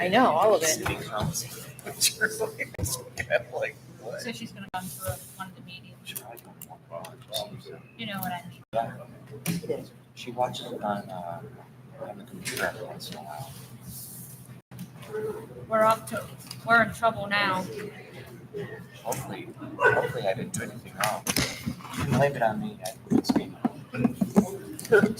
I know, all of it. City council. Like, what? So she's gonna come to one of the meetings. You know what I mean? She watches it on the computer every once in a while. We're in trouble now. Hopefully I didn't do anything wrong. You can blame it on me. I didn't speak. Do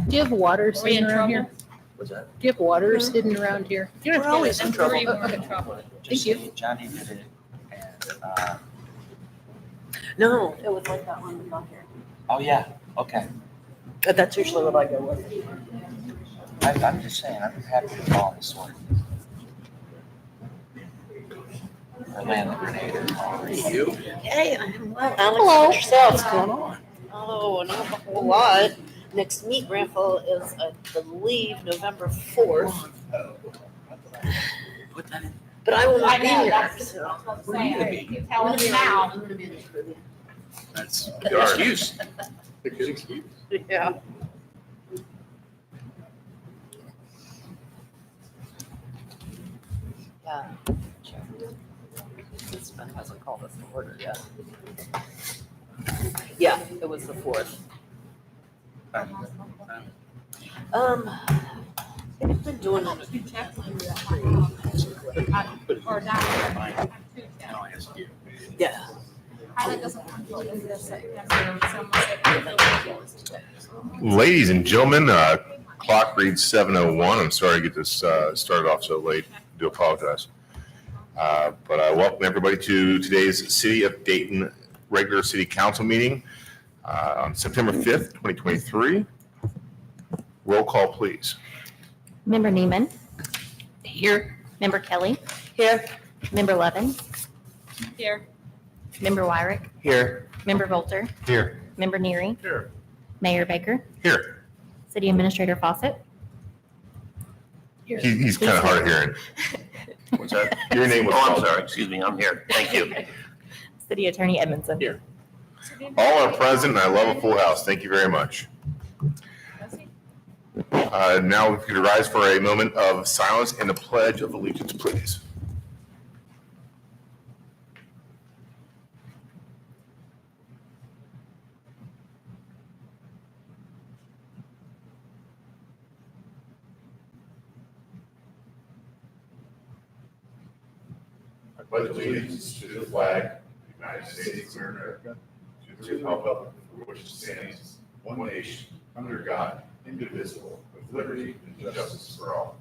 you have water Are we in sitting around here? trouble? What's that? Do you have water sitting around here? You don't have to always get in it. trouble. Three were Okay. in trouble. Just Thank say Johnny did it, and No, it was like that one we got here. oh yeah, okay. But that's usually what I go with. I'm just saying, I'm happy to fall on the sword. Or land the grenade. You? Hey, I'm well. Alex, Hello. what yourself? What's going on? Oh, not a whole lot. Next meat raffle is, I believe, November 4th. Put that in. But I will I not be know, here. that's So. what I'm saying. You tell us now. I'm gonna be in the Caribbean. That's Good excuse. a good excuse. Yeah. Yeah. This one hasn't called us to order yet. Yeah, it was the 4th. They've been doing it. Or not. Now I ask you. Yeah. Tyler doesn't want to do this. Ladies and gentlemen, clock reads 7:01. I'm sorry to get this started off so late. I do apologize. But I welcome everybody to today's City of Dayton regular city council meeting on September 5th, 2023. Roll call, please. Member Neiman, Here. Member Kelly, Here. Member Levin, Here. Member Wyrick, Here. Member Volter, Here. Member Neary, Here. Mayor Baker, Here. City Administrator Fawcett. He's kind of hard of hearing. What's that? Your name was Oh, I'm called. sorry, excuse me, I'm here. Thank you. City Attorney Edmondson. Here. All are present, and I love a full house. Thank you very much. Now, if you could rise for a moment of silence and a pledge of allegiance, please. I pledge allegiance to the flag of the United States of America, to the republic for which it stands, one nation, under God, indivisible, with liberty and justice for all.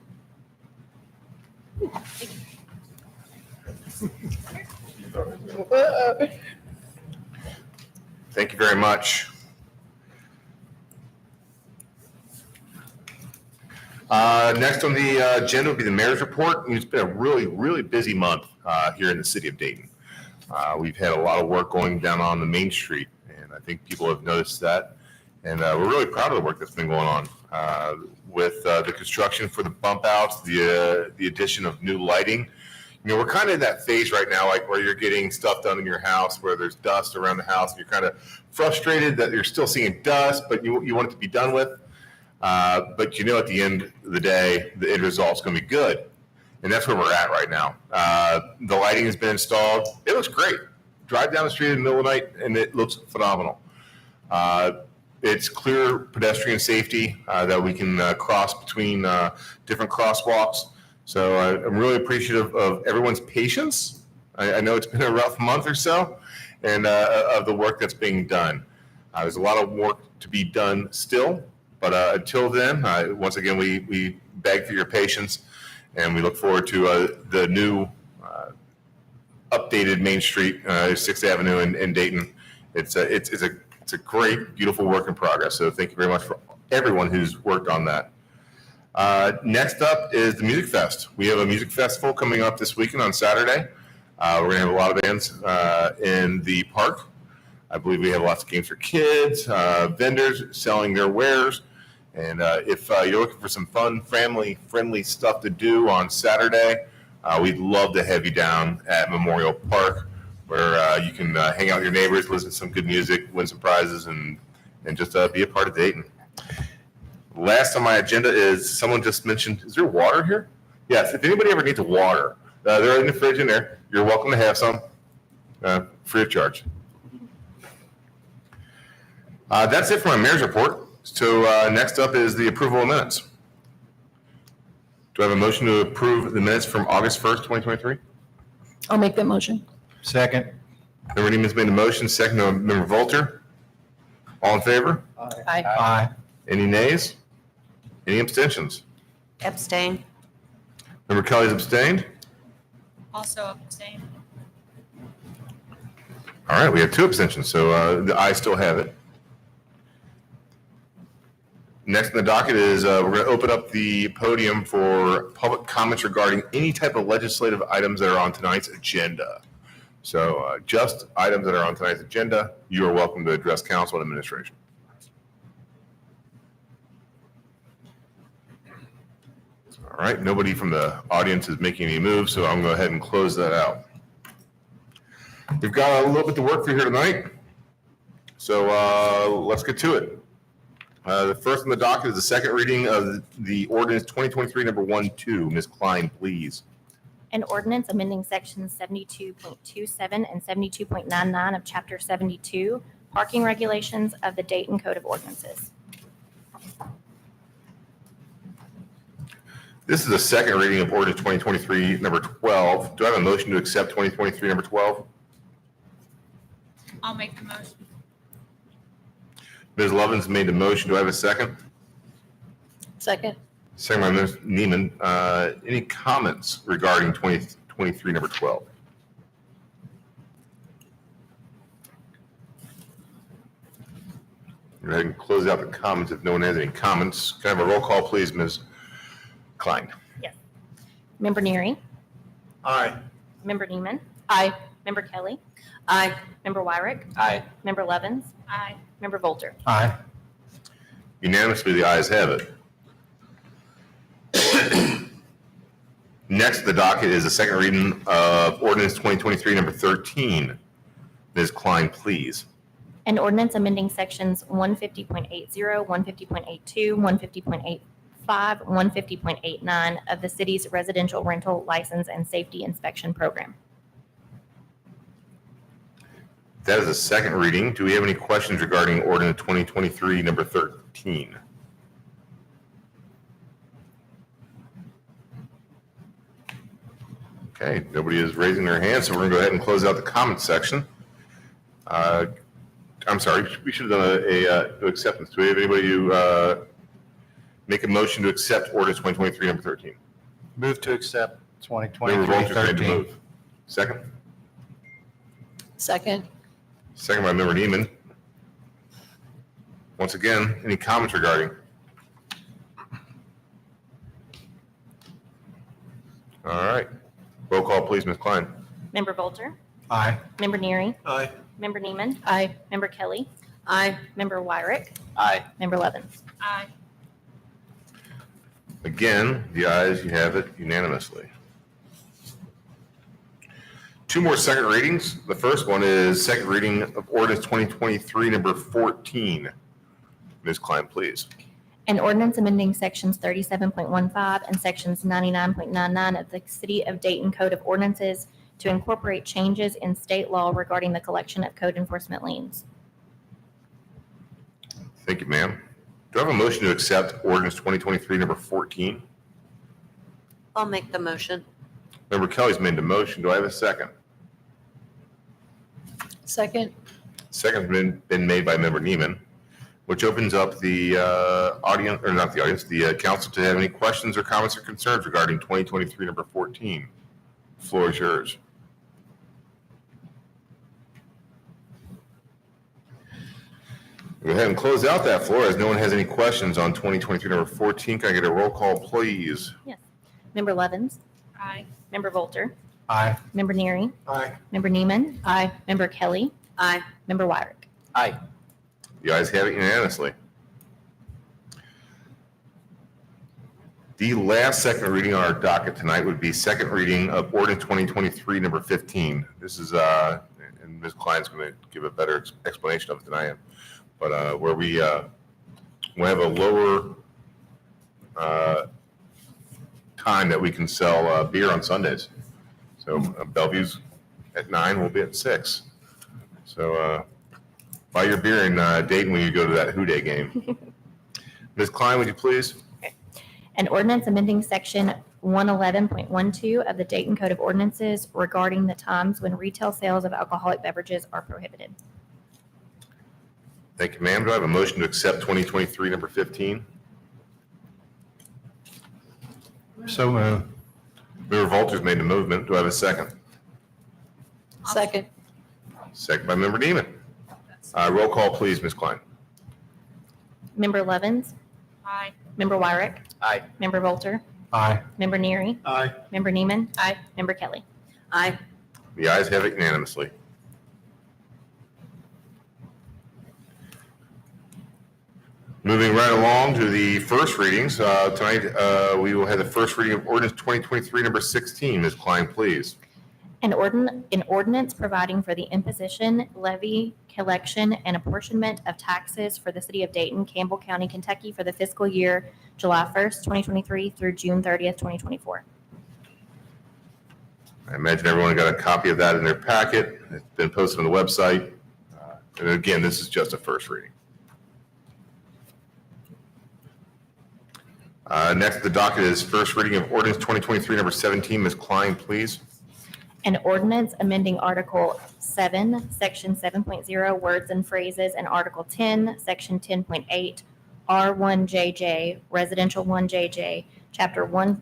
Thank you very much. Next on the agenda will be the mayor's report. It's been a really busy month here in the city of Dayton. We've had a lot of work going down on the Main Street, and I think people have noticed that. And we're really proud of the work that's been going on with the construction for the bump outs, the addition of new lighting. You know, we're kind of in that phase right now, like where you're getting stuff done in your house, where there's dust around the house, and you're kind of frustrated that you're still seeing dust, but you want it to be done with. But you know, at the end of the day, the end result's going to be good. And that's where we're at right now. The lighting has been installed. It looks great. Drive down the street in the middle of the night, and it looks phenomenal. It's clear pedestrian safety that we can cross between different crosswalks. So I'm really appreciative of everyone's patience. I know it's been a rough month or so, and of the work that's being done. There's a lot of work to be done still, but until then, once again, we beg for your patience, and we look forward to the new updated Main Street, 6th Avenue in Dayton. It's a great, beautiful work in progress. So thank you very much for everyone who's worked on that. Next up is the Music Fest. We have a music festival coming up this weekend on Saturday. We're going to have a lot of bands in the park. I believe we have lots of games for kids, vendors selling their wares. And if you're looking for some fun, family-friendly stuff to do on Saturday, we'd love to have you down at Memorial Park, where you can hang out with your neighbors, listen to some good music, win some prizes, and just be a part of Dayton. Last on my agenda is someone just mentioned, is there water here? Yes, if anybody ever needs water, they're in the fridge in there. You're welcome to have some, free of charge. That's it for my mayor's report. So next up is the approval of minutes. Do I have a motion to approve the minutes from August 1st, 2023? I'll make that motion. Second. Member Neiman's made the motion, second to Member Volter. All in favor? Aye. Aye. Any nays? Any abstentions? Abstain. Member Kelly's abstained. Also abstain. All right, we have 2 abstentions, so the ayes still have it. Next on the docket is we're going to open up the podium for public comments regarding any type of legislative items that are on tonight's agenda. So just items that are on tonight's agenda, you are welcome to address council and administration. All right, nobody from the audience is making any moves, so I'm going to go ahead and close that out. We've got a little bit to work for here tonight, so let's get to it. The first on the docket is the second reading of the ordinance 2023 number 12. Ms. Klein, please. An ordinance amending sections 72.27 and 72.99 of Chapter 72, parking regulations of the Dayton Code of Ordinances. This is the second reading of ordinance 2023 number 12. Do I have a motion to accept 2023 number 12? I'll make the motion. Ms. Lovins made the motion. Do I have a second? Second. Second by Ms. Neiman. Any comments regarding 2023 number 12? Go ahead and close out the comments if no one has any comments. Can I have a roll call, please, Ms. Klein? Member Neary, Aye. Member Neiman, Aye. Member Kelly, Aye. Member Wyrick, Aye. Member Levens, Aye. Member Volter. Aye. Unanimously, the ayes have it. Next, the docket is the second reading of ordinance 2023 number 13. Ms. Klein, please. An ordinance amending sections 150.80, 150.82, 150.85, 150.89 of the city's residential rental license and safety inspection program. That is a second reading. Do we have any questions regarding ordinance 2023 number 13? Okay, nobody is raising their hand, so we're going to go ahead and close out the comment section. I'm sorry, we should have done a acceptance. Do we have anybody who make a motion to accept ordinance 2023 number 13? Move to accept Member 2023 Volter's made the 13. move. Second? Second. Second by Member Neiman. Once again, any comments regarding? All right. Roll call, please, Ms. Klein. Member Volter, Aye. Member Neary, Aye. Member Neiman, Aye. Member Kelly, Aye. Member Wyrick, Aye. Member Levens. Aye. Again, the ayes, you have it unanimously. 2 more second readings. The first one is second reading of ordinance 2023 number 14. Ms. Klein, please. An ordinance amending sections 37.15 and sections 99.99 of the City of Dayton Code of Ordinances to incorporate changes in state law regarding the collection of code enforcement liens. Thank you, ma'am. Do I have a motion to accept ordinance 2023 number 14? I'll make the motion. Member Kelly's made the motion. Do I have a second? Second. Second's been made by Member Neiman, which opens up the audience, or not the audience, the council to have any questions or comments or concerns regarding 2023 number 14. The floor is yours. Go ahead and close out that floor as no one has any questions on 2023 number 14. Can I get a roll call, please? Member Levens, Aye. Member Volter, Aye. Member Neary, Aye. Member Neiman, Aye. Member Kelly, Aye. Member Wyrick. Aye. The ayes have it unanimously. The last second reading on our docket tonight would be second reading of ordinance 2023 number 15. This is, and Ms. Klein's going to give a better explanation of it than I am, but where we have a lower time that we can sell beer on Sundays. So Bellevue's at 9, we'll be at 6. So buy your beer in Dayton when you go to that Who Day game. Ms. Klein, would you please? An ordinance amending section 111.12 of the Dayton Code of Ordinances regarding the times when retail sales of alcoholic beverages are prohibited. Thank you, ma'am. Do I have a motion to accept 2023 number 15? So moved. Member Volters made the movement. Do I have a second? Second. Second by Member Neiman. Roll call, please, Ms. Klein. Member Levens, Aye. Member Wyrick, Aye. Member Volter, Aye. Member Neary, Aye. Member Neiman, Aye. Member Kelly. Aye. The ayes have it unanimously. Moving right along to the first readings. Tonight, we will have the first reading of ordinance 2023 number 16. Ms. Klein, please. An ordinance providing for the imposition, levy, collection, and apportionment of taxes for the city of Dayton, Campbell County, Kentucky for the fiscal year July 1st, 2023 through June 30th, 2024. I imagine everyone got a copy of that in their packet. It's been posted on the website. And again, this is just a first reading. Next, the docket is first reading of ordinance 2023 number 17. Ms. Klein, please. An ordinance amending Article 7, Section 7.0, words and phrases, and Article 10, Section 10.8, R1JJ, Residential 1JJ, Chapter 1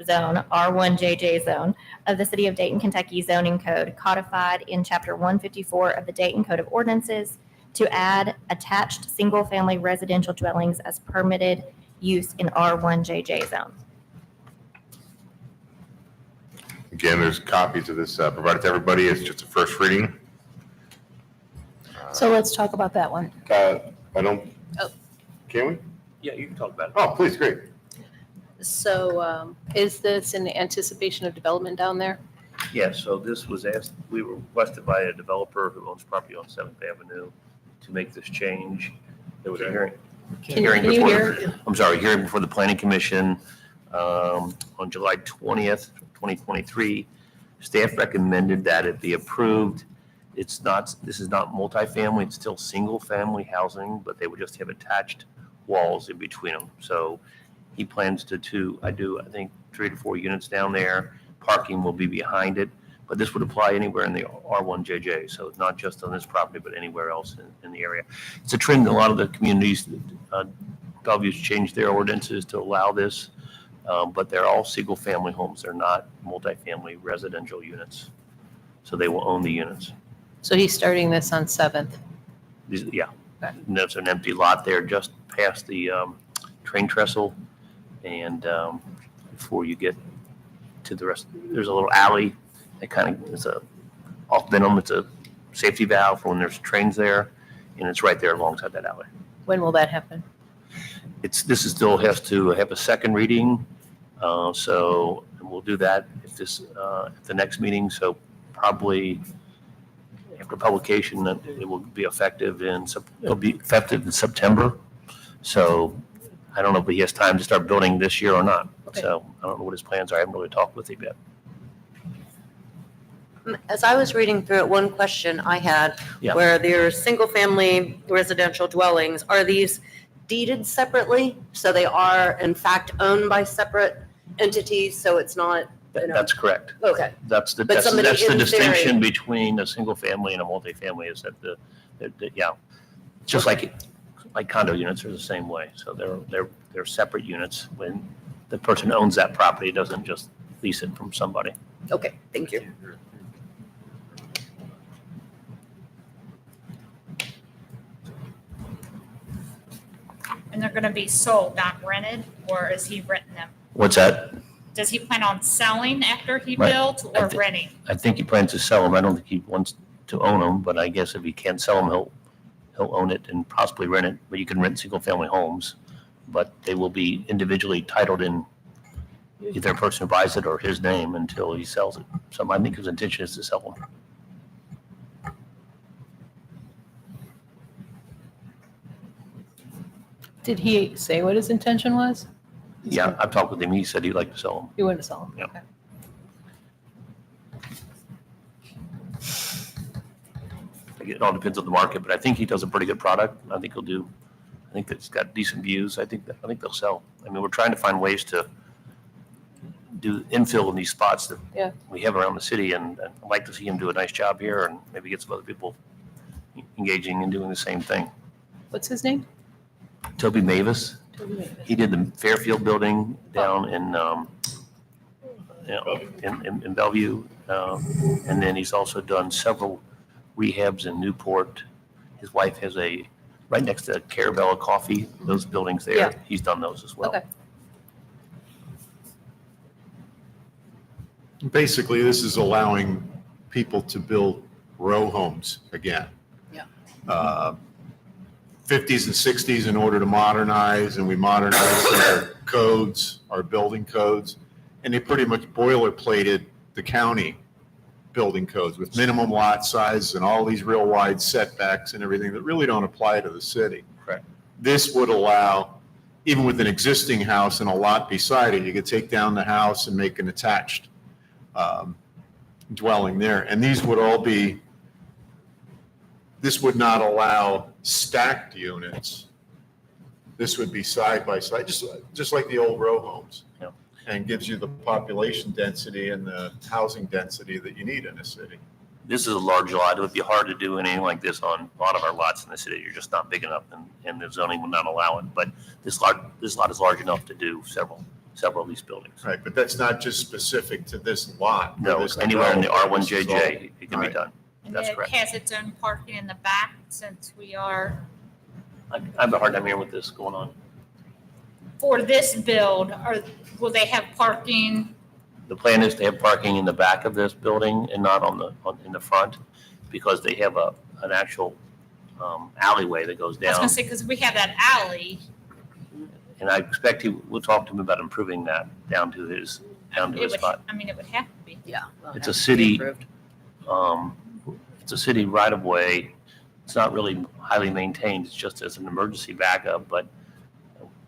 Zone, R1JJ Zone of the City of Dayton, Kentucky zoning code, codified in Chapter 154 of the Dayton Code of Ordinances, to add attached single-family residential dwellings as permitted use in R1JJ zone. Again, there's copies of this provided to everybody. It's just a first reading. So let's talk about that one. I don't, Oh. can we? Yeah, you can talk about it. Oh, please, great. So is this in anticipation of development down there? Yeah, so this was asked, we were requested by a developer who owns property on 7th Avenue to make this change. There was a hearing. Can Hearing you before- hear? Hearing before the planning commission on July 20th, 2023. Staff recommended that it be approved. This is not multifamily, it's still single-family housing, but they would just have attached walls in between them. So he plans to I think 3 to 4 units down there. Parking will be behind it, but this would apply anywhere in the R1JJ. So it's not just on this property, but anywhere else in the area. It's a trend in a lot of the communities. Bellevue's changed their ordinances to allow this, but they're all single-family homes. They're not multifamily residential units. So they will own the units. So he's starting this on 7th. Yeah, and there's an empty lot there just past the train trestle. And before you get to the rest, there's a little alley that it's off Benham. It's a safety valve for when there's trains there, and it's right there alongside that alley. When will that happen? This still has to have a second reading, so we'll do that at the next meeting. So probably after publication, it will be effective it'll be effective in September. So I don't know if he has time to start building this year or not. Okay. So I don't know what his plans are. I haven't really talked with him yet. As I was reading through it, one question I had, Yeah. where there's single-family residential dwellings, are these deeded separately? So they are in fact owned by separate entities, so it's not, That's correct. okay. That's the But somebody that's the in distinction theory- between a single family and a multifamily is that yeah, just like condo units are the same way. So they're separate units. When the person owns that property, doesn't just lease it from somebody. Okay, thank you. And they're gonna be sold, not rented, or is he renting them? What's that? Does he plan on selling after he Right. builds I or thi- renting? I think he plans to sell them. I don't think he wants to own them, but I guess if he can't sell them, he'll own it and possibly rent it. But you can rent single family homes, but they will be individually titled in either a person who buys it or his name until he sells it. So I think his intention is to sell them. Did he say what his intention was? Yeah, I've talked with him. He said he'd like to sell them. You want to sell them? Yeah. Okay. It all depends on the market, but I think he does a pretty good product. I think it's got decent views. I think they'll sell. I mean, we're trying to find ways to do infill in these spots that Yeah. we have around the city, and I'd like to see him do a nice job here and maybe get some other people engaging and doing the same thing. What's his name? Toby Mavis, Toby Mavis. he did the Fairfield building down in in Bellevue, and then he's also done several rehabs in Newport. His wife has right next to Carabella Coffee, those buildings there. Yeah. He's done those as well. Okay. Basically, this is allowing people to build row homes again. Yeah. 50s and 60s in order to modernize, and we modernized our codes, our building codes, and they pretty much boilerplated the county building codes with minimum lot size and all these real wide setbacks and everything that really don't apply to the city. Correct. This would allow, even with an existing house and a lot beside it, you could take down the house and make an attached dwelling there. And these would all be, this would not allow stacked units. This would be side by side, just like the old row homes. Yeah. And gives you the population density and the housing density that you need in a city. This is a large lot. It would be hard to do anything like this on a lot of our lots in the city. You're just not big enough, and the zoning will not allow it. But this lot is large enough to do several of these buildings. Right, but that's not just specific to this lot. No, This anywhere in the development. This is all- R1JJ, it can be Right. done. And That's it correct. has its own parking in the back since we are, I have a hard time hearing what this is going on. for this build, will they have parking? The plan is to have parking in the back of this building and not in the front, because they have an actual alleyway that goes I was down. gonna say, because we have that alley. And I expect we'll talk to him about improving that down to his It would, spot. I mean, it would have to be. Yeah. It's a city, it's a city right of way. It's not really highly maintained. It's just as an emergency backup, but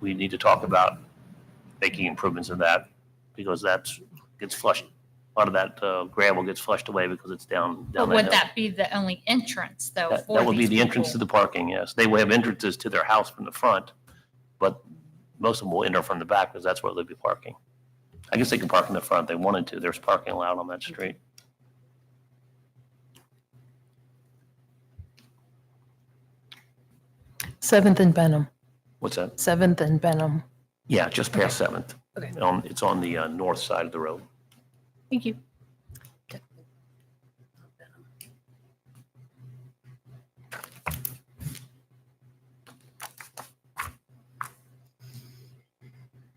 we need to talk about making improvements in that, because gets flushed. A lot of that gravel gets flushed away because it's down But that would hill. that be the only entrance though? That for would be these the entrance to people? the parking, yes. They will have entrances to their house from the front, but most of them will enter from the back because that's where they'll be parking. I guess they can park in the front if they wanted to. There's parking allowed on that street. Seventh and Benham. What's that? Seventh and Benham. Yeah, just past Seventh. Okay. It's on the north side of the road. Thank you.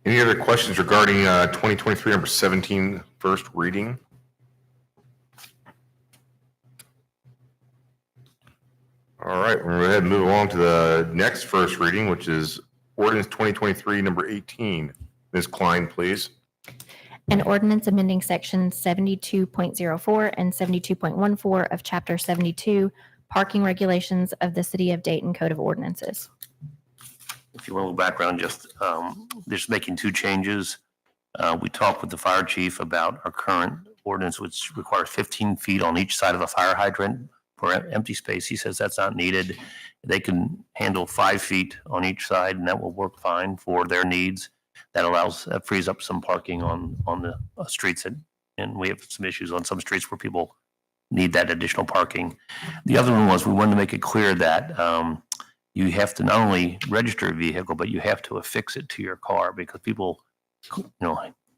Any other questions regarding 2023 number 17, first reading? All right, we're going to go ahead and move along to the next first reading, which is ordinance 2023 number 18. Ms. Klein, please. An ordinance amending sections 72.04 and 72.14 of Chapter 72, parking regulations of the City of Dayton Code of Ordinances. If you want a little background, just making two changes. We talked with the fire chief about our current ordinance, which requires 15 feet on each side of a fire hydrant for empty space. He says that's not needed. They can handle 5 feet on each side, and that will work fine for their needs. That frees up some parking on the streets, and we have some issues on some streets where people need that additional parking. The other one was we wanted to make it clear that you have to not only register a vehicle, but you have to affix it to your car, because people,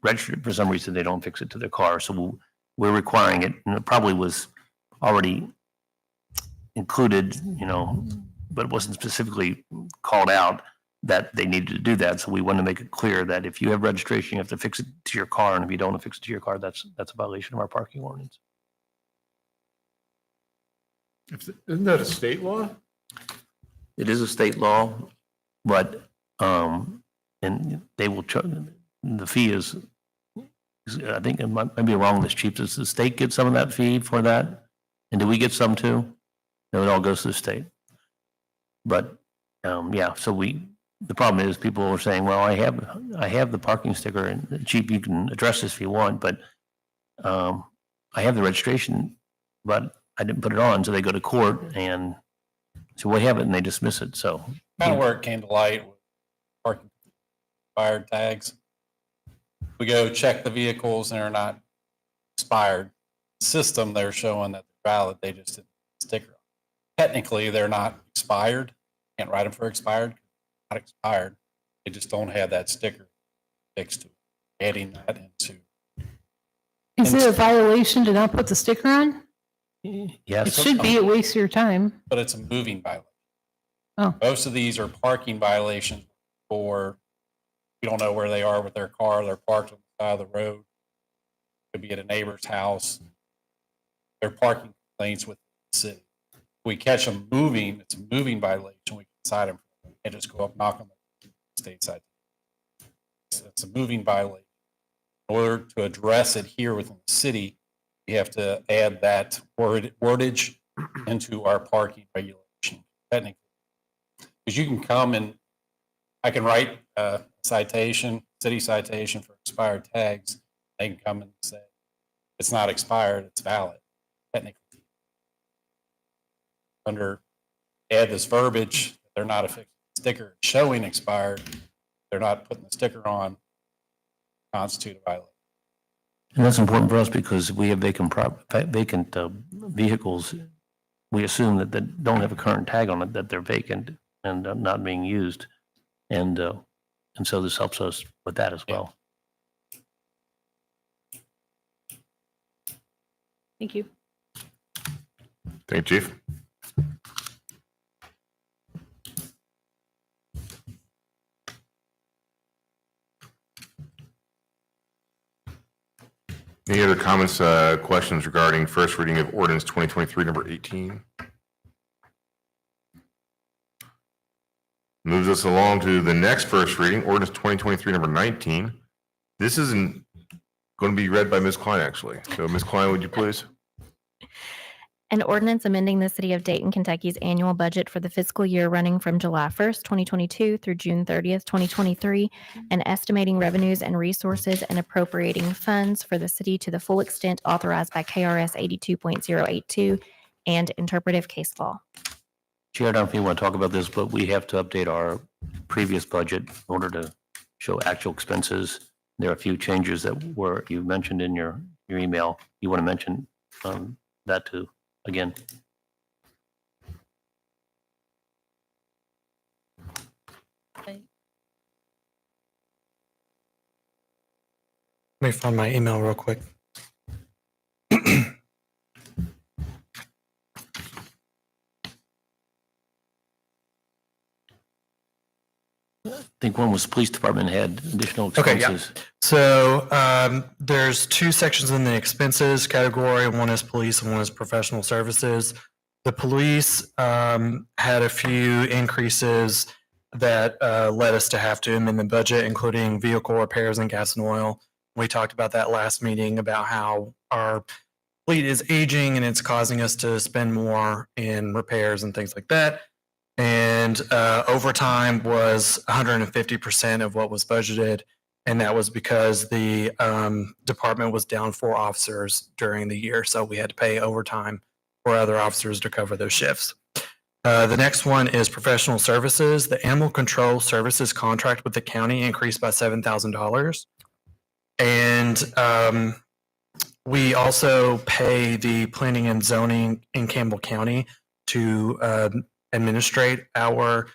register it for some reason, they don't fix it to their car. So we're requiring it, and it probably was already included, but it wasn't specifically called out that they needed to do that. So we want to make it clear that if you have registration, you have to fix it to your car, and if you don't affix it to your car, that's a violation of our parking ordinance. Isn't that a state law? It is a state law, but, and they will, the fee is, I think it might be wrong, this chief, does the state get some of that fee for that? And do we get some too? No, it all goes to the state. But, yeah, so the problem is people are saying, well, I have the parking sticker and Chief, you can address this if you want, but I have the registration, but I didn't put it on. So they go to court and so we have it and they dismiss it. So Kind of where it came to light with parking expired tags. We go check the vehicles and they're not expired. System, they're showing that they're valid. They just didn't put a sticker on. Technically, they're not expired. Can't write them for expired. Not expired. They just don't have that sticker fixed to it. Adding that into. Is it a violation to not put the sticker on? It yes, should be, it wastes your time. But it's a moving violation. Oh. Most of these are parking violations for, you don't know where they are with their car, they're parked on the side of the road. Could be at a neighbor's house. They're parking complaints with the city. If we catch them moving, it's a moving violation, we can cite them. And just go up, knock on the state side. It's a moving violation. In order to address it here within the city, we have to add that wordage into our parking regulation, technically. Because you can come and I can write a citation, city citation for expired tags. They can come and say, it's not expired, it's valid, technically. Add this verbiage, they're not a sticker showing expired, they're not putting the sticker on, constitute a violation. and that's important for us because we have vacant vehicles. We assume that don't have a current tag on it, that they're vacant and not being used. And so this helps us with that as well. Thank you. Thank you, Chief. Any other comments, questions regarding first reading of ordinance 2023 number 18? Moves us along to the next first reading, ordinance 2023 number 19. This isn't going to be read by Ms. Klein, actually. So Ms. Klein, would you please? An ordinance amending the City of Dayton, Kentucky's annual budget for the fiscal year running from July 1st, 2022 through June 30th, 2023, and estimating revenues and resources and appropriating funds for the city to the full extent authorized by KRS 82.082 and interpretive case law. Chair, I don't know if you want to talk about this, but we have to update our previous budget in order to show actual expenses. There are a few changes that you mentioned in your email. You want to mention that too, again? Let me find my email real quick. I think one was police department had additional Okay, yeah. expenses. So there's two sections in the expenses category. One is police and one is professional services. The police had a few increases that led us to have to amend the budget, including vehicle repairs and gas and oil. We talked about that last meeting about how our fleet is aging and it's causing us to spend more in repairs and things like that. And overtime was 150% of what was budgeted. And that was because the department was down 4 officers during the year. So we had to pay overtime for other officers to cover those shifts. The next one is professional services. The animal control services contract with the county increased by $7,000. And we also pay the planning and zoning in Campbell County to administrate our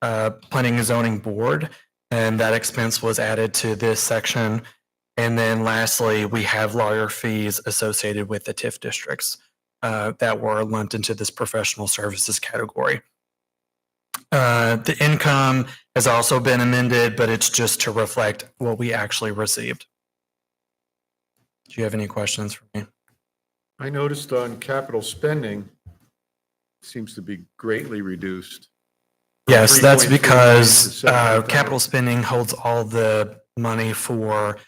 planning and zoning board, and that expense was added to this section. And then lastly, we have lawyer fees associated with the TIF districts that were lumped into this professional services category. The income has also been amended, but it's just to reflect what we actually received. Do you have any questions for me? I noticed on capital spending seems to be greatly reduced. Yes, that's 3.3 because to 7.5. capital spending holds all the money for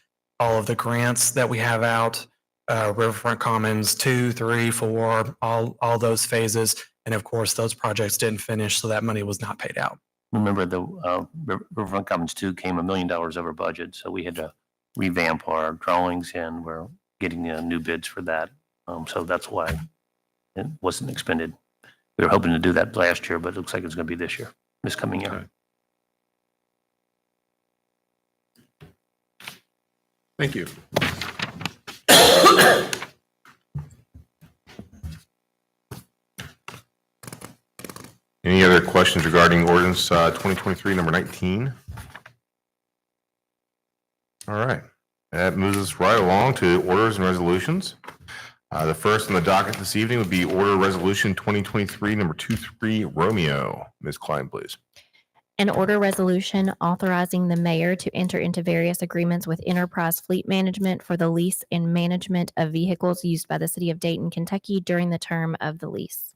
all of the grants that we have out, Riverfront Commons 2, 3, 4, all those phases. And of course, those projects didn't finish, so that money was not paid out. Remember the Riverfront Commons 2 came $1 million over budget, so we had to revamp our drawings and we're getting new bids for that. So that's why it wasn't expended. We were hoping to do that last year, but it looks like it's going to be this coming year. Okay. Thank you. Any other questions regarding ordinance 2023, number 19? All right, that moves us right along to orders and resolutions. The first on the docket this evening would be Order Resolution 2023, number 23, Romeo. Ms. Klein, please. An order resolution authorizing the mayor to enter into various agreements with Enterprise Fleet Management for the lease and management of vehicles used by the city of Dayton, Kentucky during the term of the lease.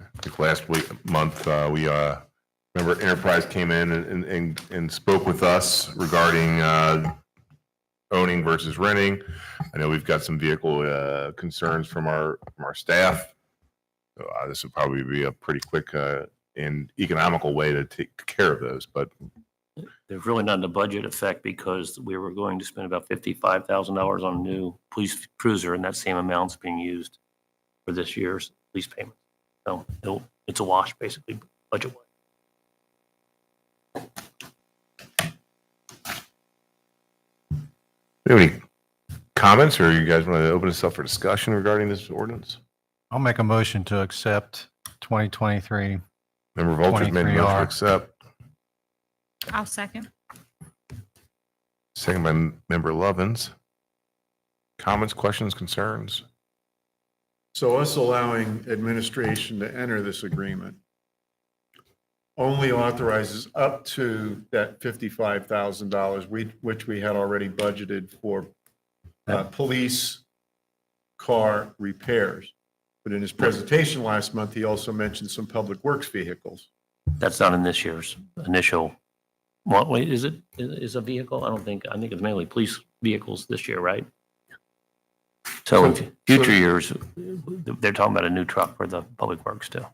I think last month, we remember Enterprise came in and spoke with us regarding owning versus renting. I know we've got some vehicle concerns from our staff. So, this would probably be a pretty quick and economical way to take care of those, but There's really not a budget effect because we were going to spend about $55,000 on a new police cruiser, and that same amount's being used for this year's lease payment. So it's a wash, basically, budget-wise. do you have any comments, or you guys want to open this up for discussion regarding this ordinance? I'll make a motion to accept 2023. Member Vulture's made a motion to 23R. accept, I'll second. second by Member Lovins. Comments, questions, concerns? So us allowing administration to enter this agreement only authorizes up to that $55,000, which we had already budgeted for police car repairs. But in his presentation last month, he also mentioned some public works vehicles. That's not in this year's initial, what, wait, is it, is a vehicle? I think it's mainly police vehicles this year, right? So in future years, they're talking about a new truck for the public works too.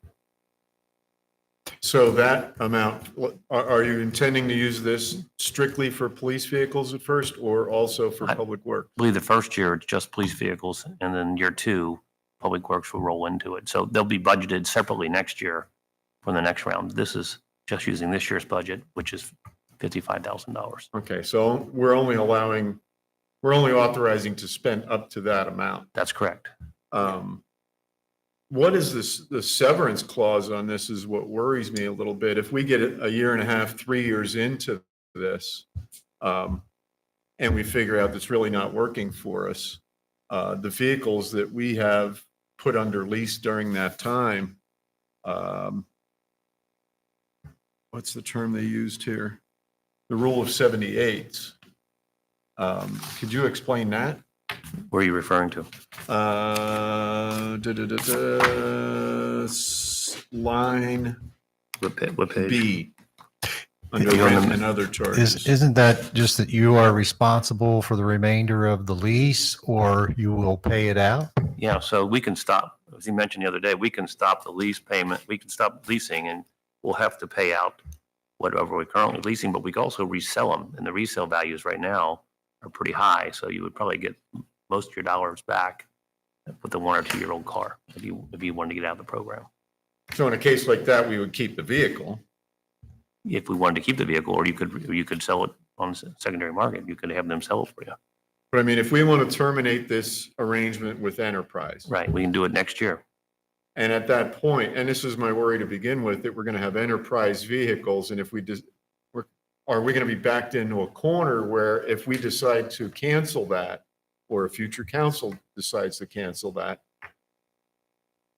So that amount, are you intending to use this strictly for police vehicles at first or also for public work? I believe the first year it's just police vehicles, and then year two, public works will roll into it. So they'll be budgeted separately next year for the next round. This is just using this year's budget, which is $55,000. Okay, so we're only authorizing to spend up to that amount. That's correct. What is the severance clause on this is what worries me a little bit. If we get a year and a half, 3 years into this, and we figure out that's really not working for us, the vehicles that we have put under lease during that time, what's the term they used here? The rule of 78s. Could you explain that? Where are you referring to? Line What page? B. Under You on rent the- and other charges. Isn't that just that you are responsible for the remainder of the lease or you will pay it out? Yeah, so we can stop, as you mentioned the other day, we can stop the lease payment, we can stop leasing, and we'll have to pay out whatever we're currently leasing, but we can also resell them, and the resale values right now are pretty high, so you would probably get most of your dollars back with the 1 or 2 year old car if you wanted to get out of the program. So in a case like that, we would keep the vehicle. If we wanted to keep the vehicle, or you could sell it on the secondary market, you could have them sell it for you. But I mean, if we want to terminate this arrangement with Enterprise. Right, we can do it next year. And at that point, and this is my worry to begin with, that we're going to have Enterprise vehicles. And if we just, are we going to be backed into a corner where if we decide to cancel that, or a future council decides to cancel that,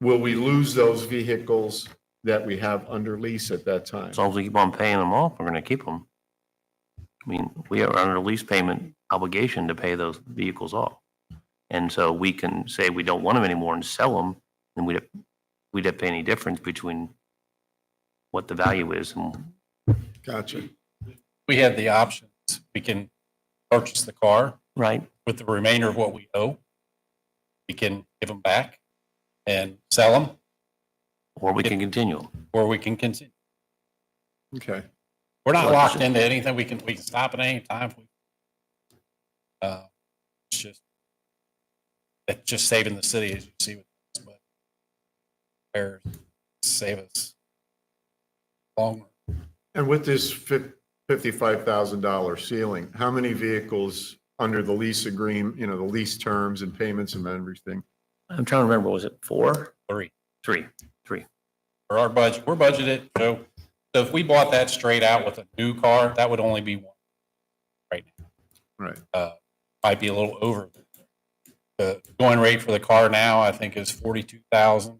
will we lose those vehicles that we have under lease at that time? As long as we keep on paying them off, we're going to keep them. I mean, we are under a lease payment obligation to pay those vehicles off. And so we can say we don't want them anymore and sell them, and we'd have to pay any difference between what the value is. And Gotcha. We have the options. We can purchase the car right, with the remainder of what we owe. We can give them back and sell them, Or we can continue. or we can continue. Okay. We're not Well, locked into anything. We can stop at any time. It's just saving the city, as you see with this, but repairs save us longer. And with this $55,000 ceiling, how many vehicles under the lease agreement, the lease terms and payments and everything? I'm trying to remember, was it 4? Three. 3. For our budget, we're budgeted, so if we bought that straight out with a new car, that would only be one right now. Right. Might be a little over. The going rate for the car now, I think, is 42,000.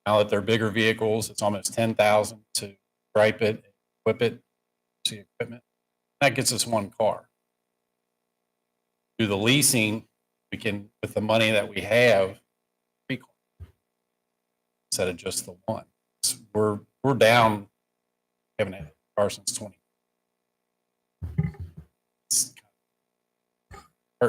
Now that they're bigger vehicles, it's almost 10,000 to stripe it, equip it, see equipment. That gets us one car. Through the leasing, we can, with the money that we have, 3 cars instead of just the one. So we're down. We haven't had a car since 20.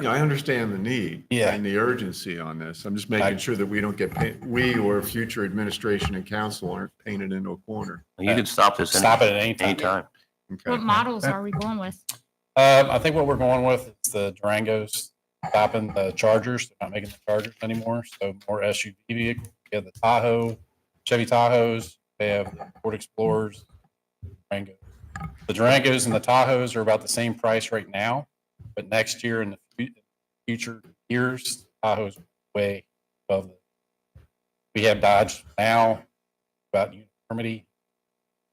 Yeah, I understand the need Yeah. and the urgency on this. I'm just making sure that we don't get, we or future administration and council aren't painted into a corner. You can stop this Stop it at any time. anytime. Okay. What models are we going with? I think what we're going with is the Durangos, stopping the Chargers. They're not making the Chargers anymore, so more SUV vehicles. We have the Tahoe, Chevy Tahoes. They have the Ford Explorers, Durango. The Durangos and the Tahoes are about the same price right now, but next year and the future years, Tahoe's way above the. We have Dodge now, about uniformity,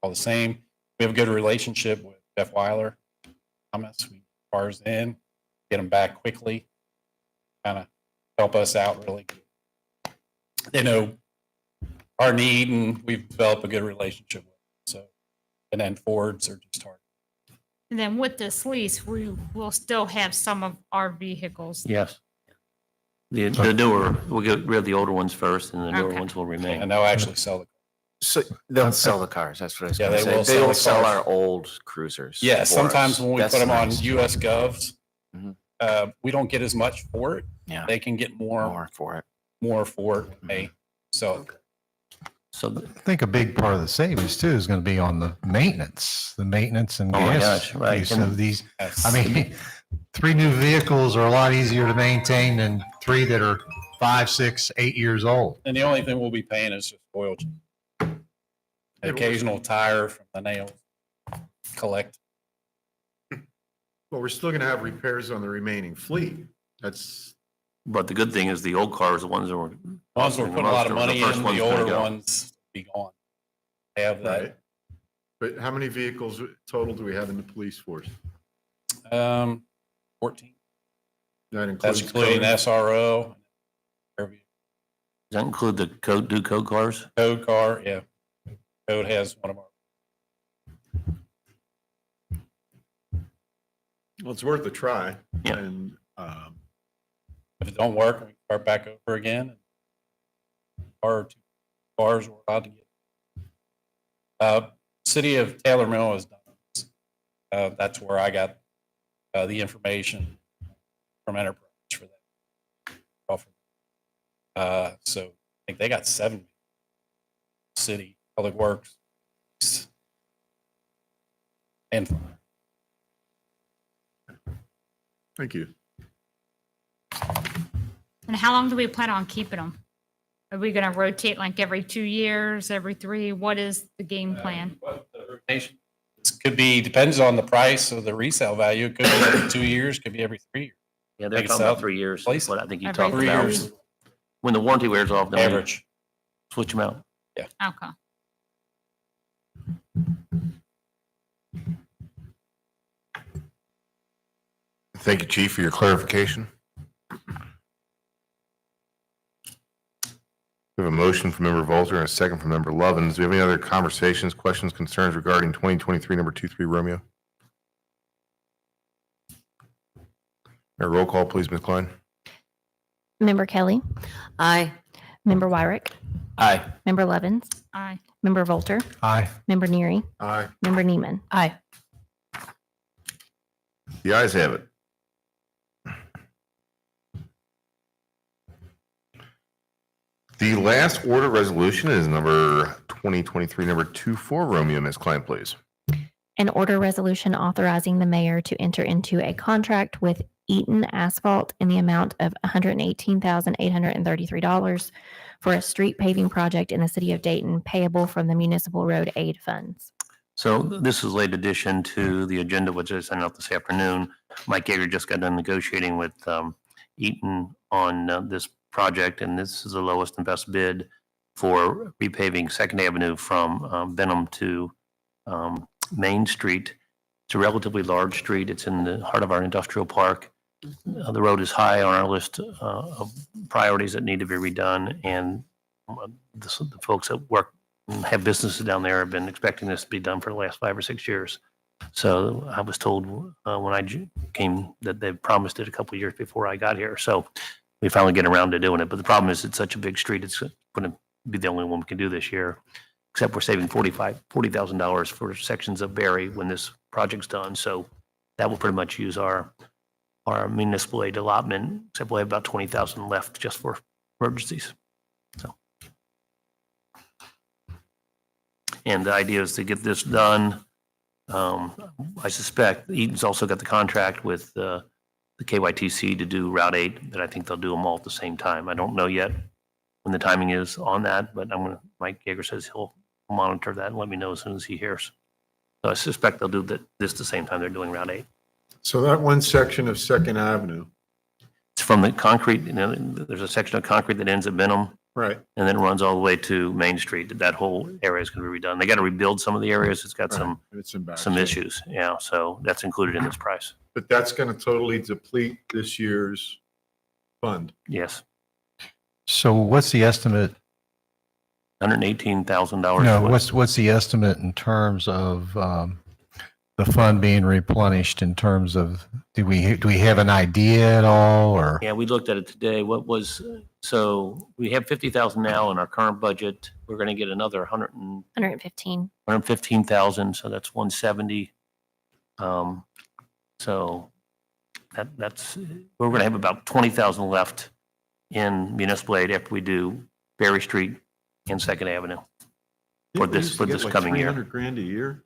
all the same. We have a good relationship with Jeff Weiler. Thomas, we cars in, get them back quickly, kind of help us out really. They know our need and we've developed a good relationship with them. So, and then Fords are just hard. And then with this lease, we will still have some of our vehicles. Yes. The newer, we'll get rid of the older ones first and the newer Okay. ones will remain. And they'll actually sell the. So they'll sell the cars. That's what I was Yeah, going to they say. will They sell will the sell cars. our old cruisers. Yeah, for sometimes us. when we That's put them on nice. US Govs, Mhm. we don't get as much for it. Yeah. They can get more More for it. for it when they sell it. So, I think a big part of the savings too is going to be on the maintenance and Oh my gas gosh, right. use of these. Yes. I mean, 3 new vehicles are a lot easier to maintain than 3 that are 5, 6, 8 years old. And the only thing we'll be paying is just oil change. An occasional tire from the nails. Collect. Well, we're still going to have repairs on the remaining fleet. That's, but the good thing is the old cars, the ones that were. Ones we're putting a lot of money first in, ones the gonna older go. ones be gone. They have that. right. But how many vehicles total do we have in the police force? 14. That includes. That's including code? SRO. Does that include the code cars? Code car, yeah. Code has one of our. Well, it's worth a try. Yeah. And, If it don't work, we can start back over again. Or 2 cars we're allowed to get. City of Taylor Mill has done this. That's where I got the information from Enterprise for that. So I think they got 7. City, Public Works, and thank you. And how long do we plan on keeping them? Are we going to rotate like every 2 years, every 3? What is the game plan? rotation. This could be, depends on the price of the resale value. It could be every 2 years, could be every 3 years. Yeah, they're Make it talking about sell. 3 years. Place What I think you Every talked 3 about. years When the warranty wears off, then we average. switch them out. Okay. Thank you, Chief, for your clarification. We have a motion from Member Volter and a second from Member Lovins. Do we have any other conversations, questions, concerns regarding 2023 number 23 Romeo? Roll call, please, Ms. Klein. Member Kelly, Aye. Member Wyrick, Aye. Member Levins, Aye. Member Volter, Aye. Member Neary, Aye. Member Neiman. Aye. The ayes have it. The last order resolution is number 2023, number 24, Romeo, Ms. Klein, please. An order resolution authorizing the mayor to enter into a contract with Eaton Asphalt in the amount of $118,833 for a street paving project in the city of Dayton payable from the municipal road aid funds. So this is late addition to the agenda, which I sent out this afternoon. Mike Yeager just got done negotiating with Eaton on this project, and this is the lowest and best bid for repaving Second Avenue from Benham to Main Street. It's a relatively large street. It's in the heart of our industrial park. The road is high on our list of priorities that need to be redone, and the folks that work and have businesses down there have been expecting this to be done for the last 5 or 6 years. So I was told when I came that they promised it a couple of years before I got here. So we finally get around to doing it. But the problem is it's such a big street. It's going to be the only one we can do this year, except we're saving $40,000 for sections of Berry when this project's done. So that will pretty much use our municipal aid allotment, except we'll have about 20,000 left just for emergencies. So. And the idea is to get this done. I suspect Eaton's also got the contract with the KYTC to do Route 8, that I think they'll do them all at the same time. I don't know yet when the timing is on that, but Mike Yeager says he'll monitor that and let me know as soon as he hears. So I suspect they'll do this the same time they're doing Route 8. So that one section of Second Avenue, It's from the concrete, there's a section of concrete that ends at Benham right? and then runs all the way to Main Street. That whole area is going to be redone. They got to rebuild some of the areas. It's got It's in bad some shape. issues. Yeah, so that's included in this price. But that's going to totally deplete this year's fund. Yes, So what's the estimate? $118,000. No, what's the estimate in terms of the fund being replenished in terms of, do we have an idea at all or? Yeah, we looked at it today. So we have 50,000 now in our current budget. We're going to get another 115. 115,000, so that's 170. So that's, we're going to have about 20,000 left in municipal aid after we do Berry Street and Second Avenue for this coming year. $300,000 a year,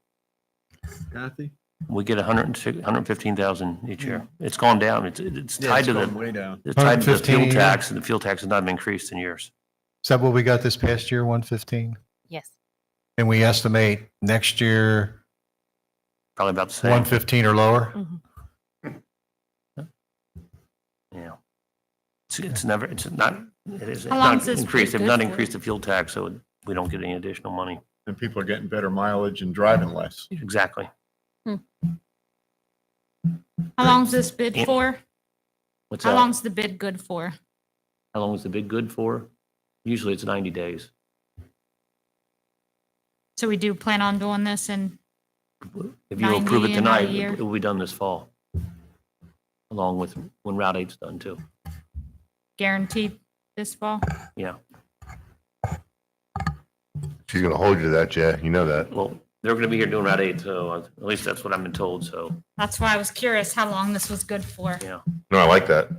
Kathy? We get 115,000 each year. It's gone down. It's tied to Way down. it's tied to the 115 a fuel year? tax, and the fuel tax has not increased in years. Is that what we got this past year, 115? Yes. And we estimate next year Probably about the same. 115 or lower? Yeah. It's not, it's How long not is this increased. bid They've not good for? increased the fuel tax, so we don't get any additional money. And people are getting better mileage and driving less. Exactly. How long's this bid Yeah. for? What's How that? long's the bid good for? How long is the bid good for? Usually it's 90 days. So we do plan on doing this and If you approve 90 it in about a tonight, year. it will be done this fall. Along with when Route 8's done too. guaranteed this fall? Yeah. She's going to hold you to that, Jay. You know that. Well, they're going to be here doing Route 8, so at least that's what I've been told, so, That's why I was curious how long this was good for, yeah. No, I like that.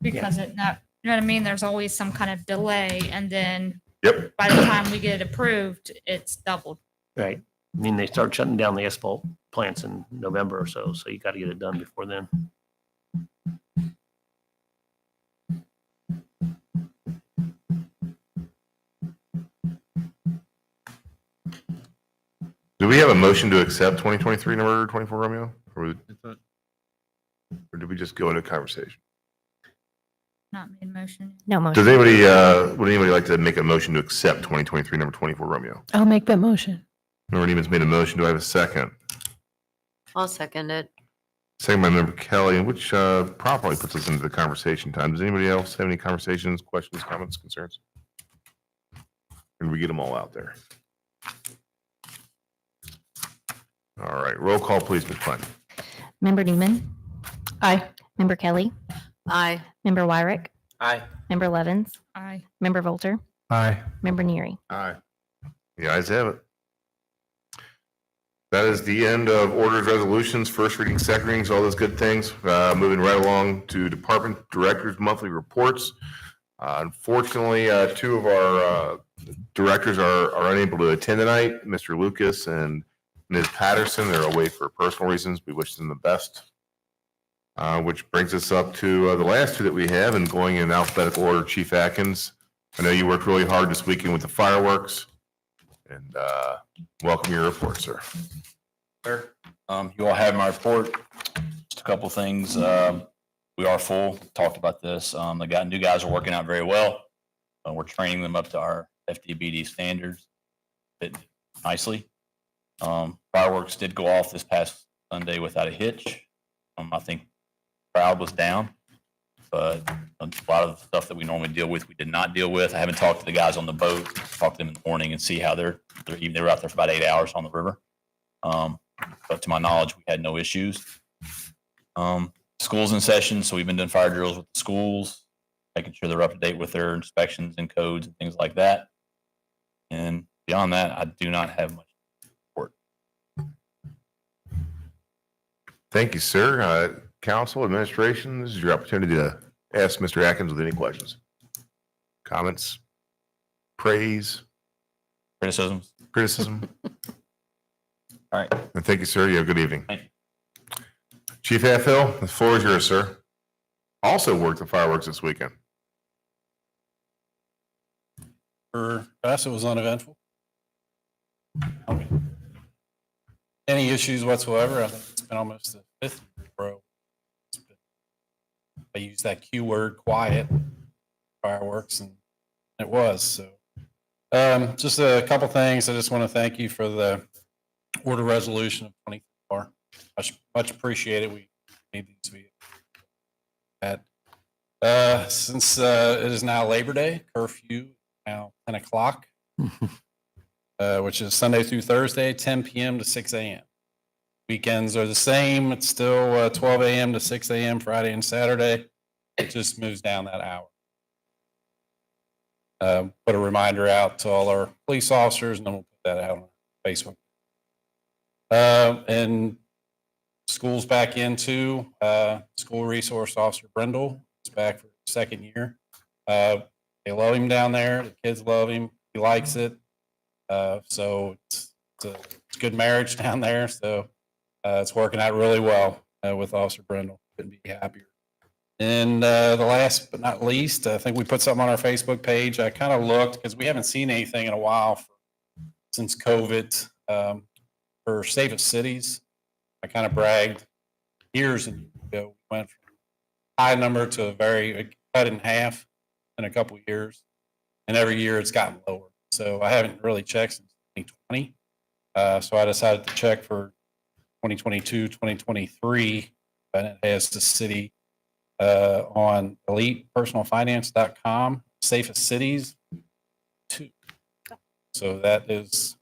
because you know what I mean? There's always some kind of delay, and then Yep. by the time we get it approved, it's doubled. Right. I mean, they start shutting down the asphalt plants in November or so you got to get it done before then. Do we have a motion to accept 2023 number 24 Romeo? Or did we just go into conversation? Not made motion. No motion. Does anybody, would anybody like to make a motion to accept 2023 number 24 Romeo? I'll make that motion. Member Neiman's made a motion. Do I have a second? I'll second it. Second by Member Kelly, which properly puts us into the conversation time. Does anybody else have any conversations, questions, comments, concerns? Can we get them all out there? All right, roll call, please, Ms. Klein. Member Newman, Aye. Member Kelly, Aye. Member Wyrick, Aye. Member Levens, Aye. Member Volter, Aye. Member Neary. Aye. The ayes have it. That is the end of orders, resolutions, first reading, second readings, all those good things. Moving right along to department directors' monthly reports. Unfortunately, two of our directors are unable to attend tonight, Mr. Lucas and Ms. Patterson. They're away for personal reasons. We wish them the best. Which brings us up to the last two that we have, and going in alphabetical order, Chief Atkins. I know you worked really hard this weekend with the fireworks, and welcome your report, sir. Sir, you all have my report. Just a couple things. We are full. Talked about this. The new guys are working out very well. We're training them up to our FDBD standards. Fit nicely. Fireworks did go off this past Sunday without a hitch. I think the crowd was down, but a lot of the stuff that we normally deal with, we did not deal with. I haven't talked to the guys on the boat. Talked to them in the morning and see how they were out there for about 8 hours on the river. But to my knowledge, we had no issues. Schools in session, so we've been doing fire drills with the schools, making sure they're up to date with their inspections and codes and things like that. And beyond that, I do not have much support. Thank you, sir. Council, administration, this is your opportunity to ask Mr. Atkins with any questions, comments, praise, Criticisms? criticism. All right. And thank you, sir. You have a good evening. Thank you. Chief Halfhill, the floor is yours, sir. Also worked the fireworks this weekend. For us, it was uneventful. Okay. Any issues whatsoever? I think it's been almost the fifth year in a row. I used that Q word, quiet, fireworks, and it was. So just a couple things. I just want to thank you for the order resolution of 24. Much appreciated. We need these to be at. Since it is now Labor Day, curfew now 10 o'clock, which is Sunday through Thursday, 10 p.m. to 6 a.m. Weekends are the same. It's still 12 a.m. to 6 a.m. Friday and Saturday. It just moves down that hour. Put a reminder out to all our police officers, and then we'll put that out on Facebook. And school's back into school resource officer Brindle is back for the second year. They love him down there. The kids love him. He likes it. So it's a good marriage down there. So it's working out really well with Officer Brindle. Couldn't be happier. And the last but not least, I think we put something on our Facebook page. I kind of looked because we haven't seen anything in a while since COVID for safest cities. I kind of bragged years ago. We went from a high number to a very cut in half in a couple of years, and every year it's gotten lower. So I haven't really checked since 2020. So I decided to check for 2022, 2023, and it has the city on elitepersonalfinance.com, safest cities 2. So that is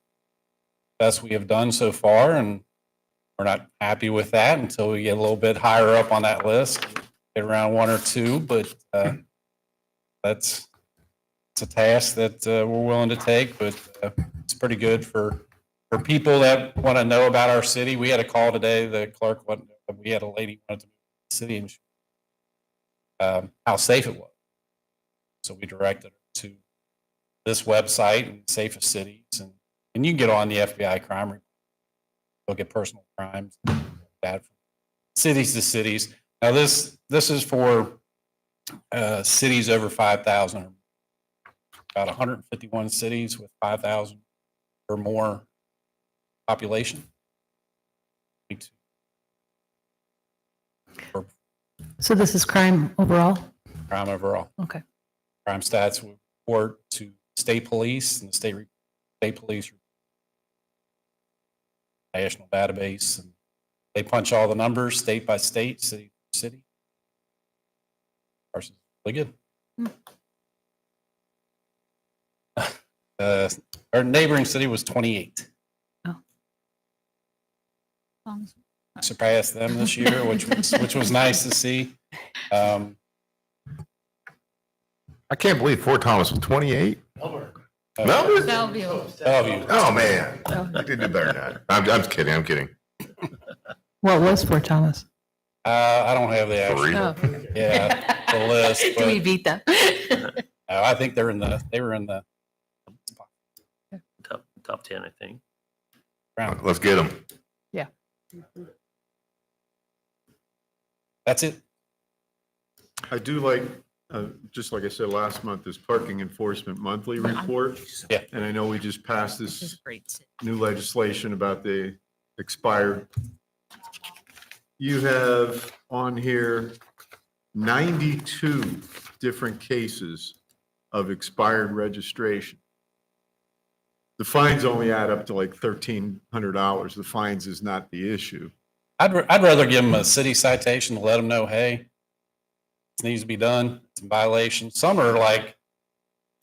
best we have done so far, and we're not happy with that until we get a little bit higher up on that list, get around 1 or 2. But it's a task that we're willing to take. But it's pretty good for people that want to know about our city. We had a call today. The clerk we had a lady wanted to move to the city and how safe it was. So we directed her to this website and safest cities, and you can get on the FBI crime report. Look at personal crimes, that from cities to cities. Now this is for cities over 5,000. About 151 cities with 5,000 or more population. So this is crime overall? Crime overall. Okay. Crime stats will report to state police, and the state police national database, and they punch all the numbers state by state, city by city. Ours is really good. Our neighboring city was 28. Surpassed them this year, which was nice to see. I can't believe Fort Thomas was 28. Numbers? Bellevue. Oh, man. You did do better than that. I'm just kidding. I'm kidding. What was Fort Thomas? I don't have the actual, Three. yeah, the list. Do we But beat them? I think they were in the Top 10, I think. round. Let's get them. That's it. I do like, just like I said last month, this parking enforcement monthly report. Yeah. And I know we just passed This is this great. new legislation about the expired. You have on here 92 different cases of expired registration. The fines only add up to like $1,300. The fines is not the issue. I'd rather give them a city citation to let them know, hey, this needs to be done. It's a violation. Some are like,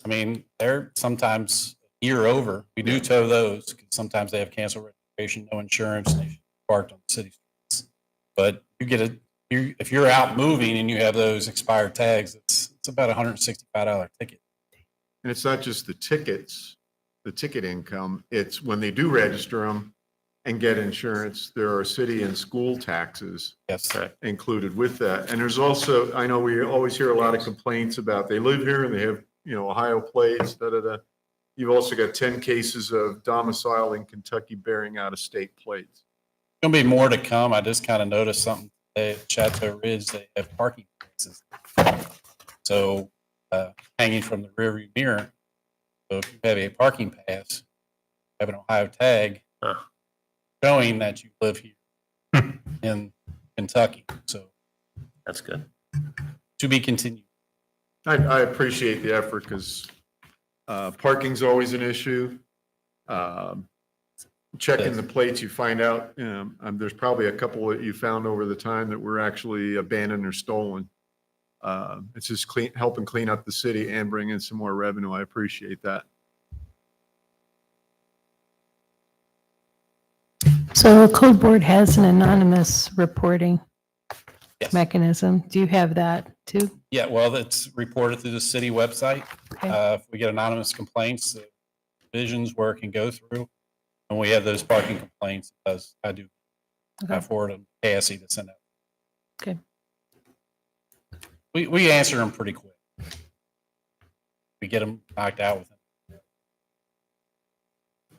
I mean, they're sometimes a year over. We do tow those, 'cause sometimes they have canceled registration, no insurance, they should be parked on the city streets. But if you're out moving and you have those expired tags, it's about a $165 ticket. And it's not just the tickets, the ticket income. It's when they do register them and get insurance, there are city and school taxes Yes. included with that. And there's also, I know we always hear a lot of complaints about they live here and they have, Ohio plates, You've also got 10 cases of domicile in Kentucky bearing out of state plates. Gonna be more to come. I just kind of noticed something today at Chateau Ridge. They have parking places. So, hanging from the rearview mirror. So if you have a parking pass, have an Ohio tag, showing that you live here in Kentucky. So That's good. to be continued. I appreciate the effort because parking's always an issue. Checking the plates, you find out, there's probably a couple that you found over the time that were actually abandoned or stolen. It's just helping clean up the city and bring in some more revenue. I appreciate that. So the code board has an anonymous reporting Yes. mechanism. Do you have that too? Yeah, well, that's reported through the city website. Okay. If we get anonymous complaints, the divisions where it can go through. And we have those parking complaints, I do. I Okay. forward them to KSE to send out. Okay. We answer them pretty quick. We get them knocked out within.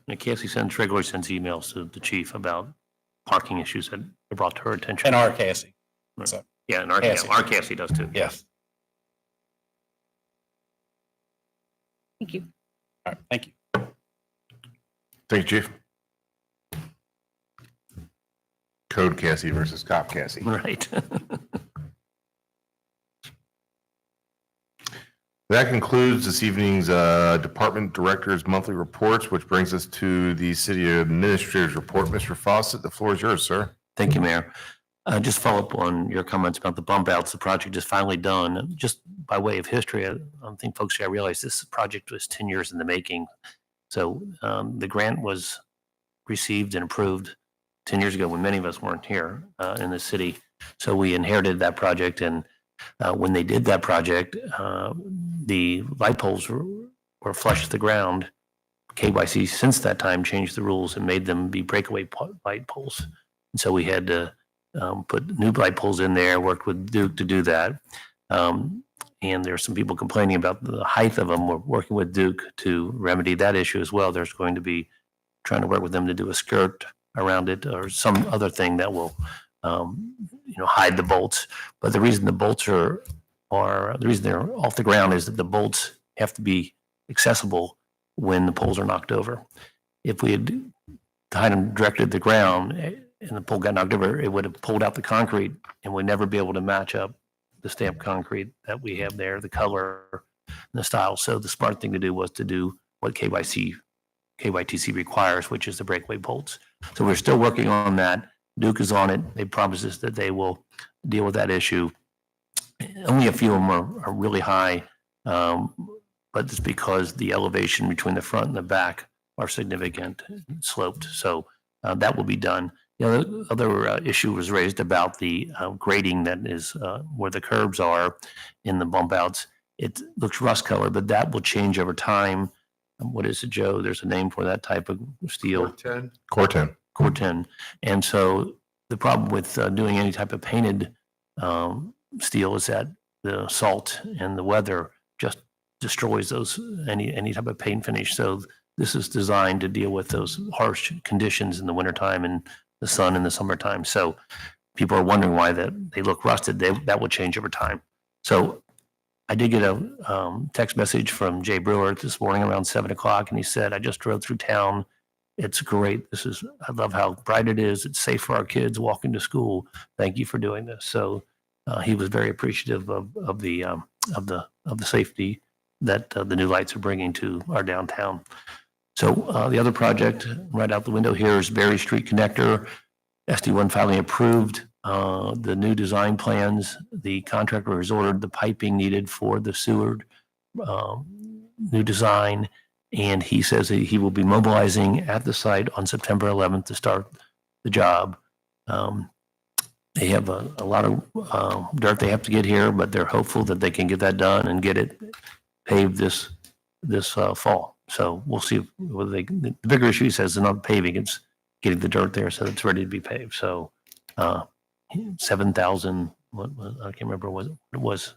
And Cassie sends, regularly sends emails to the chief about parking issues that are brought to her attention. And our KSE. So, Yeah, and our Cassie does too. yes. Thank you. All right, thank you. Thank you, Chief. Code Cassie versus Cop Cassie. Right. That concludes this evening's Department Director's Monthly Reports, which brings us to the City Administrator's Report. Mr. Fawcett, the floor is yours, sir. Thank you, Mayor. Just follow up on your comments about the bump outs. The project is finally done. Just by way of history, I don't think folks here realize this project was 10 years in the making. So the grant was received and approved 10 years ago when many of us weren't here in the city. So we inherited that project. And when they did that project, the light poles were flush to the ground. KYC since that time changed the rules and made them be breakaway light poles. And so we had to put new light poles in there, worked with Duke to do that. And there's some people complaining about the height of them. We're working with Duke to remedy that issue as well. There's going to be trying to work with them to do a skirt around it or some other thing that will, hide the bolts. But the reason the bolts the reason they're off the ground is that the bolts have to be accessible when the poles are knocked over. If we had tied them directly to the ground and the pole got knocked over, it would have pulled out the concrete and would never be able to match up the stamped concrete that we have there, the color and the style. So the smart thing to do was to do what KYTC requires, which is the breakaway bolts. So we're still working on that. Duke is on it. They promised us that they will deal with that issue. Only a few of them are really high, but it's because the elevation between the front and the back are significant, sloped. So that will be done. The other issue was raised about the grading that is where the curbs are in the bump outs. It looks rust colored, but that will change over time. What is it, Joe? There's a name for that type of steel. Corten. Corten. And so the problem with doing any type of painted steel is that the salt and the weather just destroys those, any type of paint finish. So this is designed to deal with those harsh conditions in the wintertime and the sun in the summertime. So people are wondering why they look rusted. That will change over time. So I did get a text message from Jay Brewer this morning around 7:00, and he said, I just drove through town. It's great. I love how bright it is. It's safe for our kids walking to school. Thank you for doing this. So he was very appreciative of the safety that the new lights are bringing to our downtown. So the other project right out the window here is Berry Street Connector. SD1 finally approved the new design plans. The contractor has ordered the piping needed for the sewer new design, and he says that he will be mobilizing at the site on September 11th to start the job. They have a lot of dirt they have to get here, but they're hopeful that they can get that done and get it paved this fall. So we'll see whether the bigger issue, he says, is not paving, it's getting the dirt there so it's ready to be paved. So 7,000, I can't remember what it was,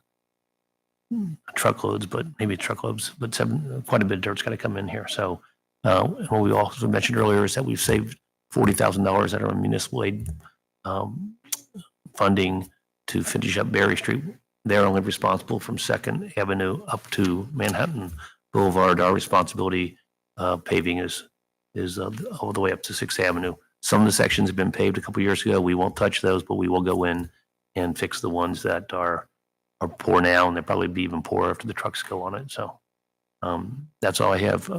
truckloads, but maybe truckloads, but quite a bit of dirt's got to come in here. So what we also mentioned earlier is that we've saved $40,000 out of our municipal aid funding to finish up Berry Street. They're only responsible from 2nd Avenue up to Manhattan Boulevard. Our responsibility paving is all the way up to 6th Avenue. Some of the sections have been paved a couple years ago. We won't touch those, but we will go in and fix the ones that are poor now, and they'll probably be even poorer after the trucks go on it. So that's all I have.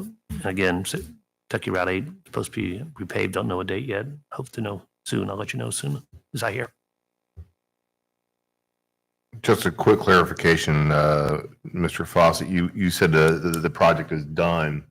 Again, Kentucky Route 8 supposed to be repaved. Don't know a date yet. Hope to know soon. I'll let you know soon as I hear. Just a quick clarification, Mr. Fawcett, you said the project is done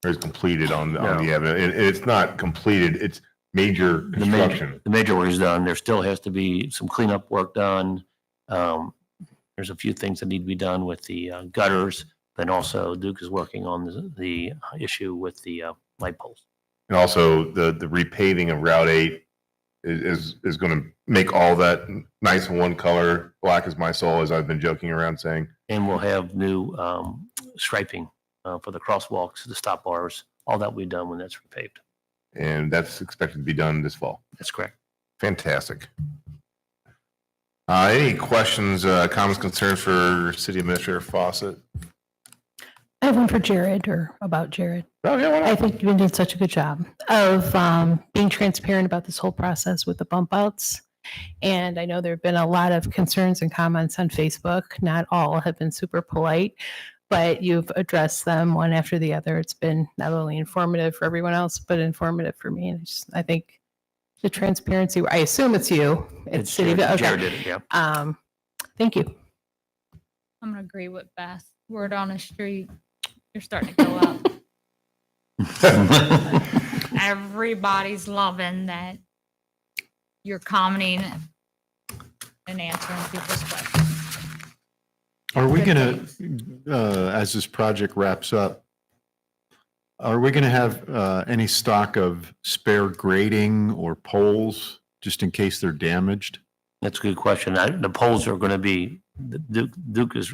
or is completed on the avenue. It's not completed, it's major construction. The major work is done. There still has to be some cleanup work done. There's a few things that need to be done with the gutters. Then also Duke is working on the issue with the light poles. And also the repaving of Route 8 is going to make all that nice and one color, black as my soul, as I've been joking around saying. And we'll have new striping for the crosswalks, the stop bars. All that will be done when that's repaved. And that's expected to be done this fall. That's correct. Fantastic. Any questions, comments, concerns for City Administrator Fawcett? I have one for Jared, or about Jared. Oh, yeah, why not? I think you've been doing such a good job of being transparent about this whole process with the bump outs. And I know there have been a lot of concerns and comments on Facebook. Not all have been super polite, but you've addressed them one after the other. It's been not only informative for everyone else, but informative for me. And I think the transparency, I assume it's you. It's City of, okay. Jared did it, yeah. Thank you. I'm gonna agree with Beth. Word on the street, you're starting to go up. Everybody's loving that you're commenting and answering people's questions. Are we going to, as this project wraps up, are we going to have any stock of spare grading or poles just in case they're damaged? That's a good question. The poles are going to be, Duke is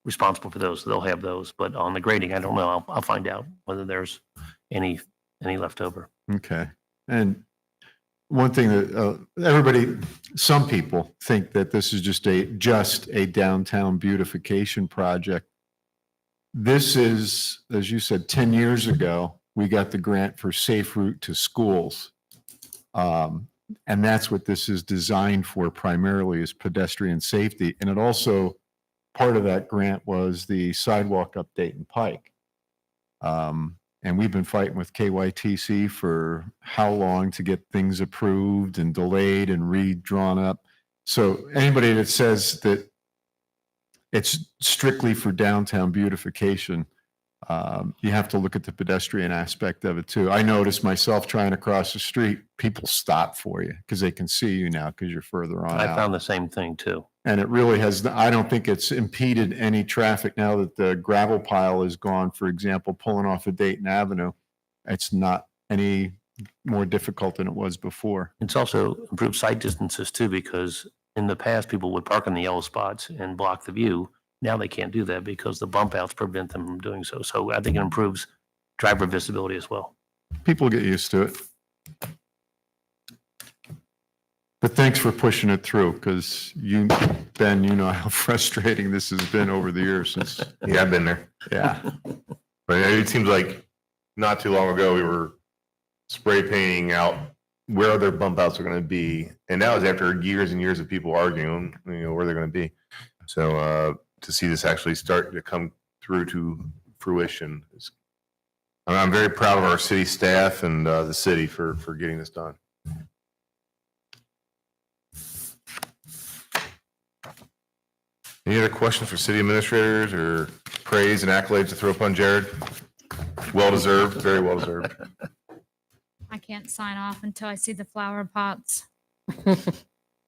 responsible for those. So they'll have those. But on the grading, I don't know. I'll find out whether there's any left over. Okay. And one thing that some people think that this is just a downtown beautification project. This is, as you said, 10 years ago, we got the grant for Safe Route to Schools. And that's what this is designed for primarily, is pedestrian safety. And it also, part of that grant was the sidewalk update in Pike. And we've been fighting with KYTC for how long to get things approved and delayed and redrawn up. So anybody that says that it's strictly for downtown beautification, you have to look at the pedestrian aspect of it too. I noticed myself trying to cross the street, people stop for you because they can see you now because you're further on I out. found the same thing too. And it really has, I don't think it's impeded any traffic now that the gravel pile is gone, for example, pulling off of Dayton Avenue. It's not any more difficult than it was before. It's also improved sight distances too, because in the past, people would park in the yellow spots and block the view. Now they can't do that because the bump outs prevent them from doing so. So I think it improves driver visibility as well. People get used to it. But thanks for pushing it through, because Ben, you know how frustrating this has been over the years since. Yeah, I've been there. Yeah. But it seems like not too long ago, we were spray painting out where other bump outs are going to be. And that was after years and years of people arguing, where they're going to be. So to see this actually start to come through to fruition, I'm very proud of our city staff and the city for getting this done. Any other questions for city administrators or praise and accolades to throw upon Jared? Well deserved, very well deserved. I can't sign off until I see the flower pots. All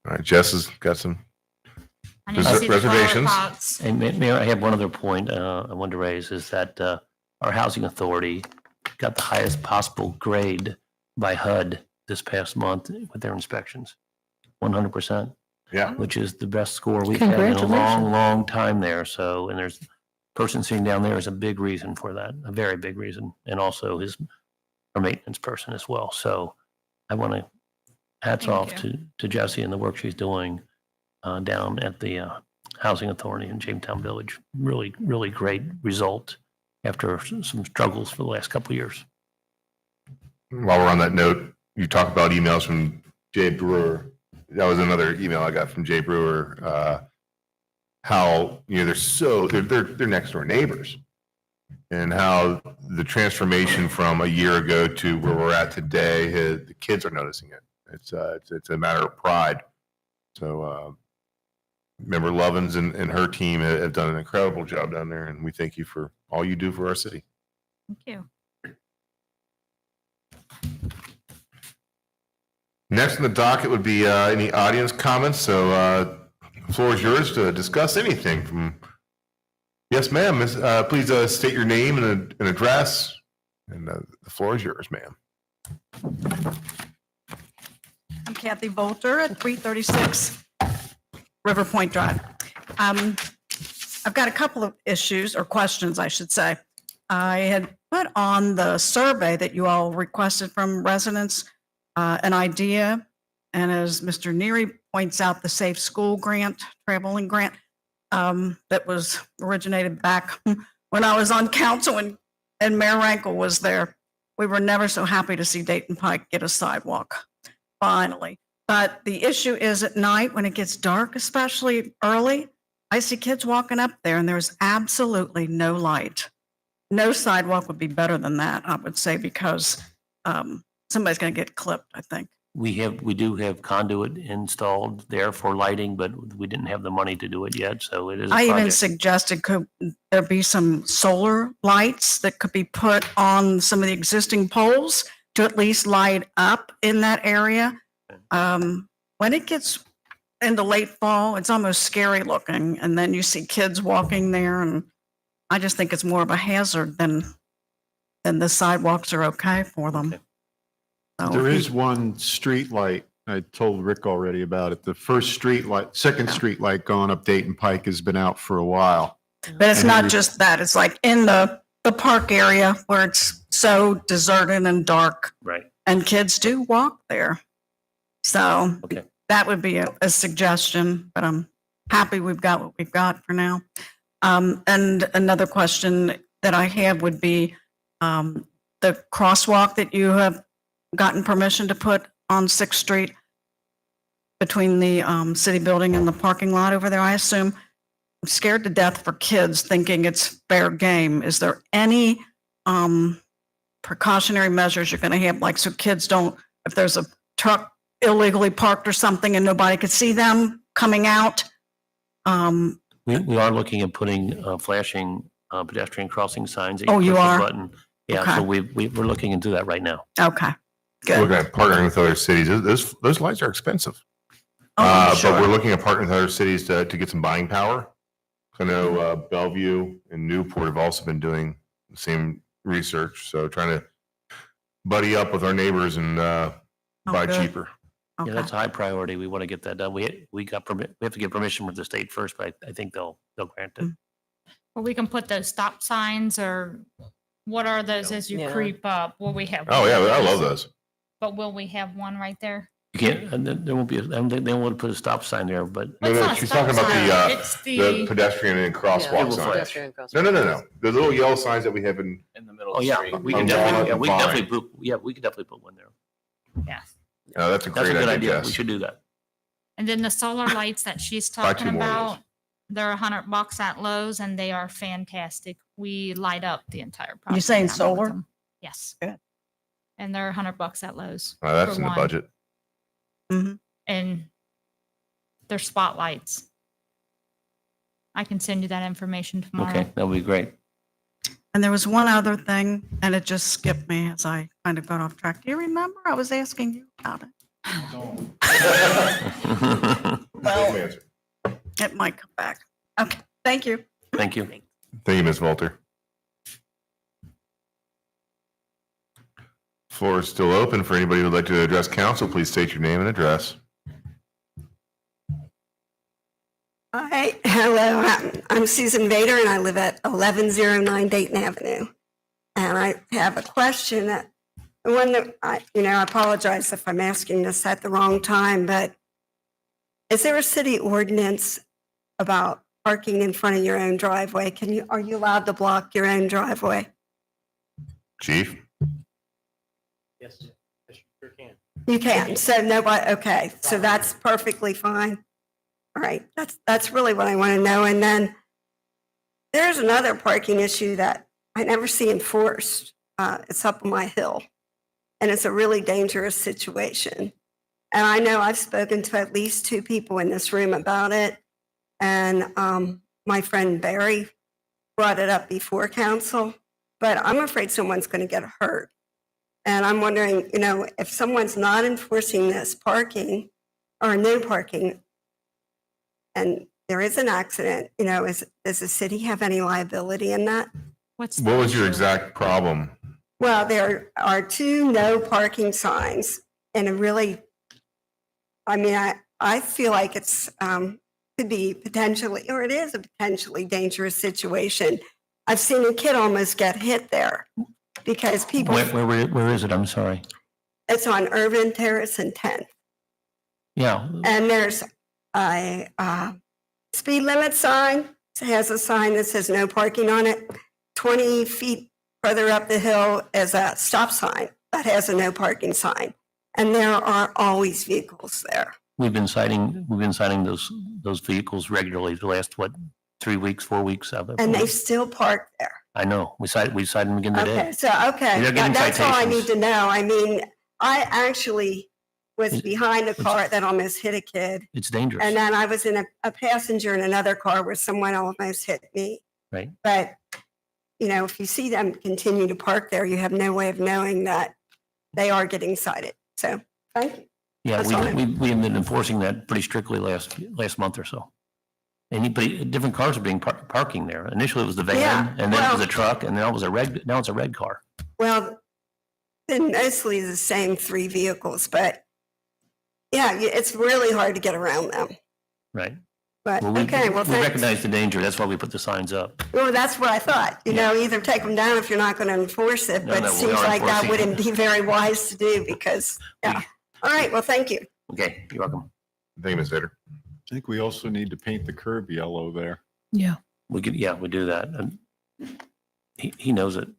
right, Jess has got some I need to see the flower reservations. pots. And Mayor, I have one other point I wanted to raise is that our housing authority got the highest possible grade by HUD this past month with their inspections, 100%. Yeah. Which is the best score we've had in a long, Congratulations. long time there. So, and there's person sitting down there is a big reason for that, a very big reason, and also our maintenance person as well. So, I want to hats Thank off to Jessie and the work she's doing down at the Housing Authority in Jamestown Village. Really, really great result after some struggles for the last couple of years. While we're on that note, you talk about emails from Jay Brewer. That was another email I got from Jay Brewer. How they're next door neighbors, and how the transformation from a year ago to where we're at today, the kids are noticing it. It's a matter of pride. So, Member Lovins and her team have done an incredible job down there, and we thank you for all you do for our city. Thank you. Next on the docket would be any audience comments. So the floor is yours to discuss anything from. Yes, ma'am. Please state your name and address. And the floor is yours, ma'am. I'm Kathy Volter at 336 River Point Drive. I've got a couple of issues or questions, I should say. I had put on the survey that you all requested from residents an idea, and as Mr. Neary points out, the Safe School Grant, traveling grant, that was originated back when I was on council and Mayor Rankle was there. We were never so happy to see Dayton Pike get a sidewalk, finally. But the issue is at night when it gets dark, especially early, I see kids walking up there and there's absolutely no light. No sidewalk would be better than that, I would say, because somebody's going to get clipped, I think. We do have conduit installed there for lighting, but we didn't have the money to do it yet, so it is a I even project. suggested could there be some solar lights that could be put on some of the existing poles to at least light up in that area. When it gets into late fall, it's almost scary looking, and then you see kids walking there, and I just think it's more of a hazard than the sidewalks are okay for them. Okay. So There is one street light. I told Rick already about it. The first street light, second street light going up Dayton Pike has been out for a while. But it's And not every- just that. It's like in the park area where it's so deserted and dark, Right, and kids do walk there. So okay. that would be a suggestion, but I'm happy we've got what we've got for now. And another question that I have would be the crosswalk that you have gotten permission to put on 6th Street between the city building and the parking lot over there. I assume, I'm scared to death for kids thinking it's fair game. Is there any precautionary measures you're going to have, like so kids don't, if there's a truck illegally parked or something and nobody could see them coming out? We are looking at putting flashing pedestrian crossing signs. that Oh, you push a are? button. Yeah, Okay. so we're looking into that right now. Okay, We're good. looking at partnering with other cities. Those lights are expensive. Oh, I'm But we're sure. looking at partnering with other cities to get some buying power. I know Bellevue and Newport have also been doing the same research. So trying to buddy up with our neighbors and buy good. cheaper. Yeah, Okay. that's a high priority. We want to get that done. We got permit, we have to get permission from the state first, but I think they'll grant it. Or we can put those stop signs, or what are those as you Yeah. creep up? Will we have? Oh, one yeah, of I love those? those. But will we have one right there? You can't, and there won't be, I don't think they want to put a stop sign there, but No, It's no, not a she's stop talking about sign. the, It's the pedestrian and Yeah, crosswalk signs. pedestrian crosswalk. No. The little yellow signs that we have in, In the middle oh, of the yeah, street. we can On definitely, Walnut yeah, and we can Vine. definitely put, yeah, we could definitely put one there. Yeah. that's a That's a great good idea, idea. We Jess. should do that. And then the solar lights that she's Buy two talking more of those. about, they're $100 at Lowe's and they are fantastic. We light up the entire property. saying when I'm with solar? them. Yes. Good. And they're $100 at Lowe's. That's for in the one. budget. And they're spotlights. I can send you that information tomorrow. Okay, that would be great. And there was one other thing, and it just skipped me as I kind of got off track. Do you remember? I was asking you about it. Well, answer. It might come back. Okay, thank you. Thank you. Thank you, Ms. Walter. Floor is still open for anybody who'd like to address council. Please state your name and address. Hi, hello. I'm Susan Vader, and I live at 1109 Dayton Avenue. And I have a question that, one that I apologize if I'm asking this at the wrong time, but is there a city ordinance about parking in front of your own driveway? Are you allowed to block your own driveway? Chief? Yes, sure can. You can. So nobody. Okay. So that's perfectly fine. All right. That's really what I want to know. And then there's another parking issue that I never see enforced. It's up on my hill, and it's a really dangerous situation. And I know I've spoken to at least 2 people in this room about it. And my friend Barry brought it up before council, but I'm afraid someone's going to get hurt. And I'm wondering, if someone's not enforcing this parking or no parking, and there is an accident, does the city have any liability in that? What was your exact problem? Well, there are 2 no parking signs, and I feel like it's could be potentially, or it is a potentially dangerous situation. I've seen a kid almost get hit there because people. Where is it? I'm sorry. It's on Irvin Terrace and 10th. Yeah, And there's a speed limit sign. It has a sign that says no parking on it. 20 feet further up the hill is a stop sign that has a no parking sign. And there are always vehicles there. we've been citing those vehicles regularly the last, 3 weeks, 4 weeks of it. And they still park there. I know. We cited them again today. Okay, so, okay, They're getting that's all I citations. need to know. I mean, I actually was behind a car that almost hit a kid. It's dangerous. And then I was in a passenger in another car where someone almost hit me. Right. But, if you see them continue to park there, you have no way of knowing that they are getting cited. So, thank you. Yeah, That's all. we have been enforcing that pretty strictly last month or so. Different cars are being parking there. Initially it was the van, Yeah, and then it was well- a truck, and now it's a red car. Well, then mostly the same 3 vehicles, but yeah, it's really hard to get around them. Right. But, Well, we thanks. recognize the danger. That's why we put the signs up. Well, that's what I thought. Either take them down if you're not going to enforce it, No, but no, it we seems are like that enforcing wouldn't be very wise to do because, yeah. All right, well, thank you. Okay, you're welcome. Thank you, Ms. Vader. I think we also need to paint the curb yellow there. Yeah. We do that. And he knows it.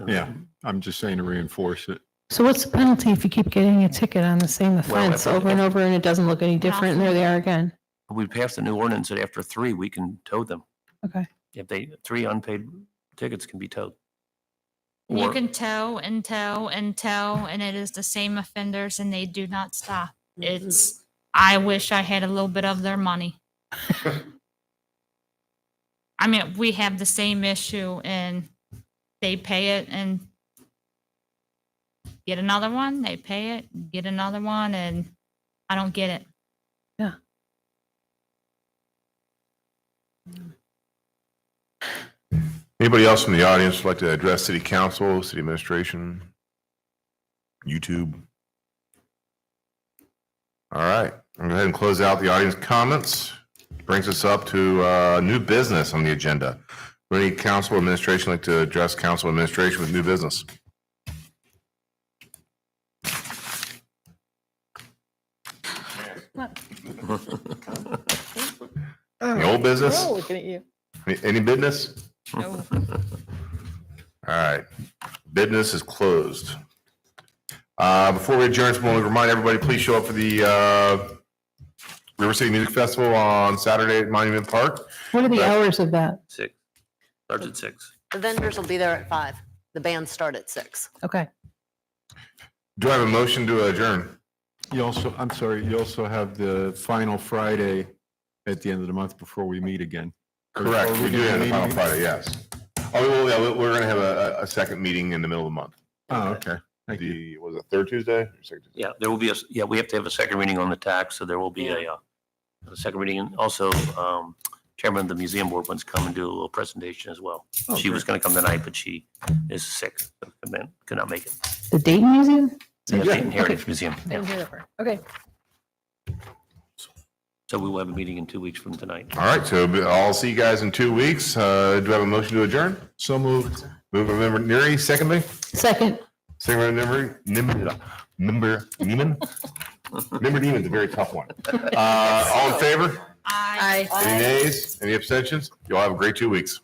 Yeah, I'm just saying to reinforce it. So what's the penalty if you keep getting a ticket on the same offense if- over and over and it doesn't look any different and there they are again? We passed a new ordinance that after 3, we can tow them. Okay. If 3 unpaid tickets can be towed. You Or- can tow and tow and tow, and it is the same offenders, and they do not stop. I wish I had a little bit of their money. I mean, we have the same issue, and they pay it and get another one. They pay it, get another one, and I don't get it. Yeah. Anybody else from the audience would like to address city council, city administration, YouTube? All right, I'm going to go ahead and close out the audience comments. Brings us up to new business on the agenda. Would any council administration like to address council administration with new business? Any old business? Oh, looking at you. Any business? No. All right, business is closed. Before we adjourn, I just want to remind everybody, please show up for the River City Music Festival on Saturday at Monument Park. What are the hours of that? 6. Starts at 6. The vendors will be there at 5. The bands start at 6. Okay. Do I have a motion to adjourn? You also, I'm sorry, you also have the final Friday at the end of the month before we meet again. Correct, Are we do gonna have the meet final again? Friday, yes. Oh, well, yeah, we're going to have a second meeting in the middle of the month. Oh, okay. Thank you. Was it third Tuesday? Or second Tuesday? Yeah, there will be we have to have a second reading on the tax, so there will be a second reading. And also, Chairman of the Museum Board wants to come and do a little presentation as well. Oh, She was great. going to come tonight, but she is sick, so could not make it. The Dayton Museum? The Yeah. Dayton Heritage Museum. I yeah. didn't hear that part. Okay. So we will have a meeting in 2 weeks from tonight. All right, so I'll see you guys in 2 weeks. Do I have a motion to adjourn? So moved. Move by member Neary, second by? Second. Second by member Neiman? Member Neiman's a very tough one. All in favor? I Any nays? Any abstentions? You'll have a great 2 weeks.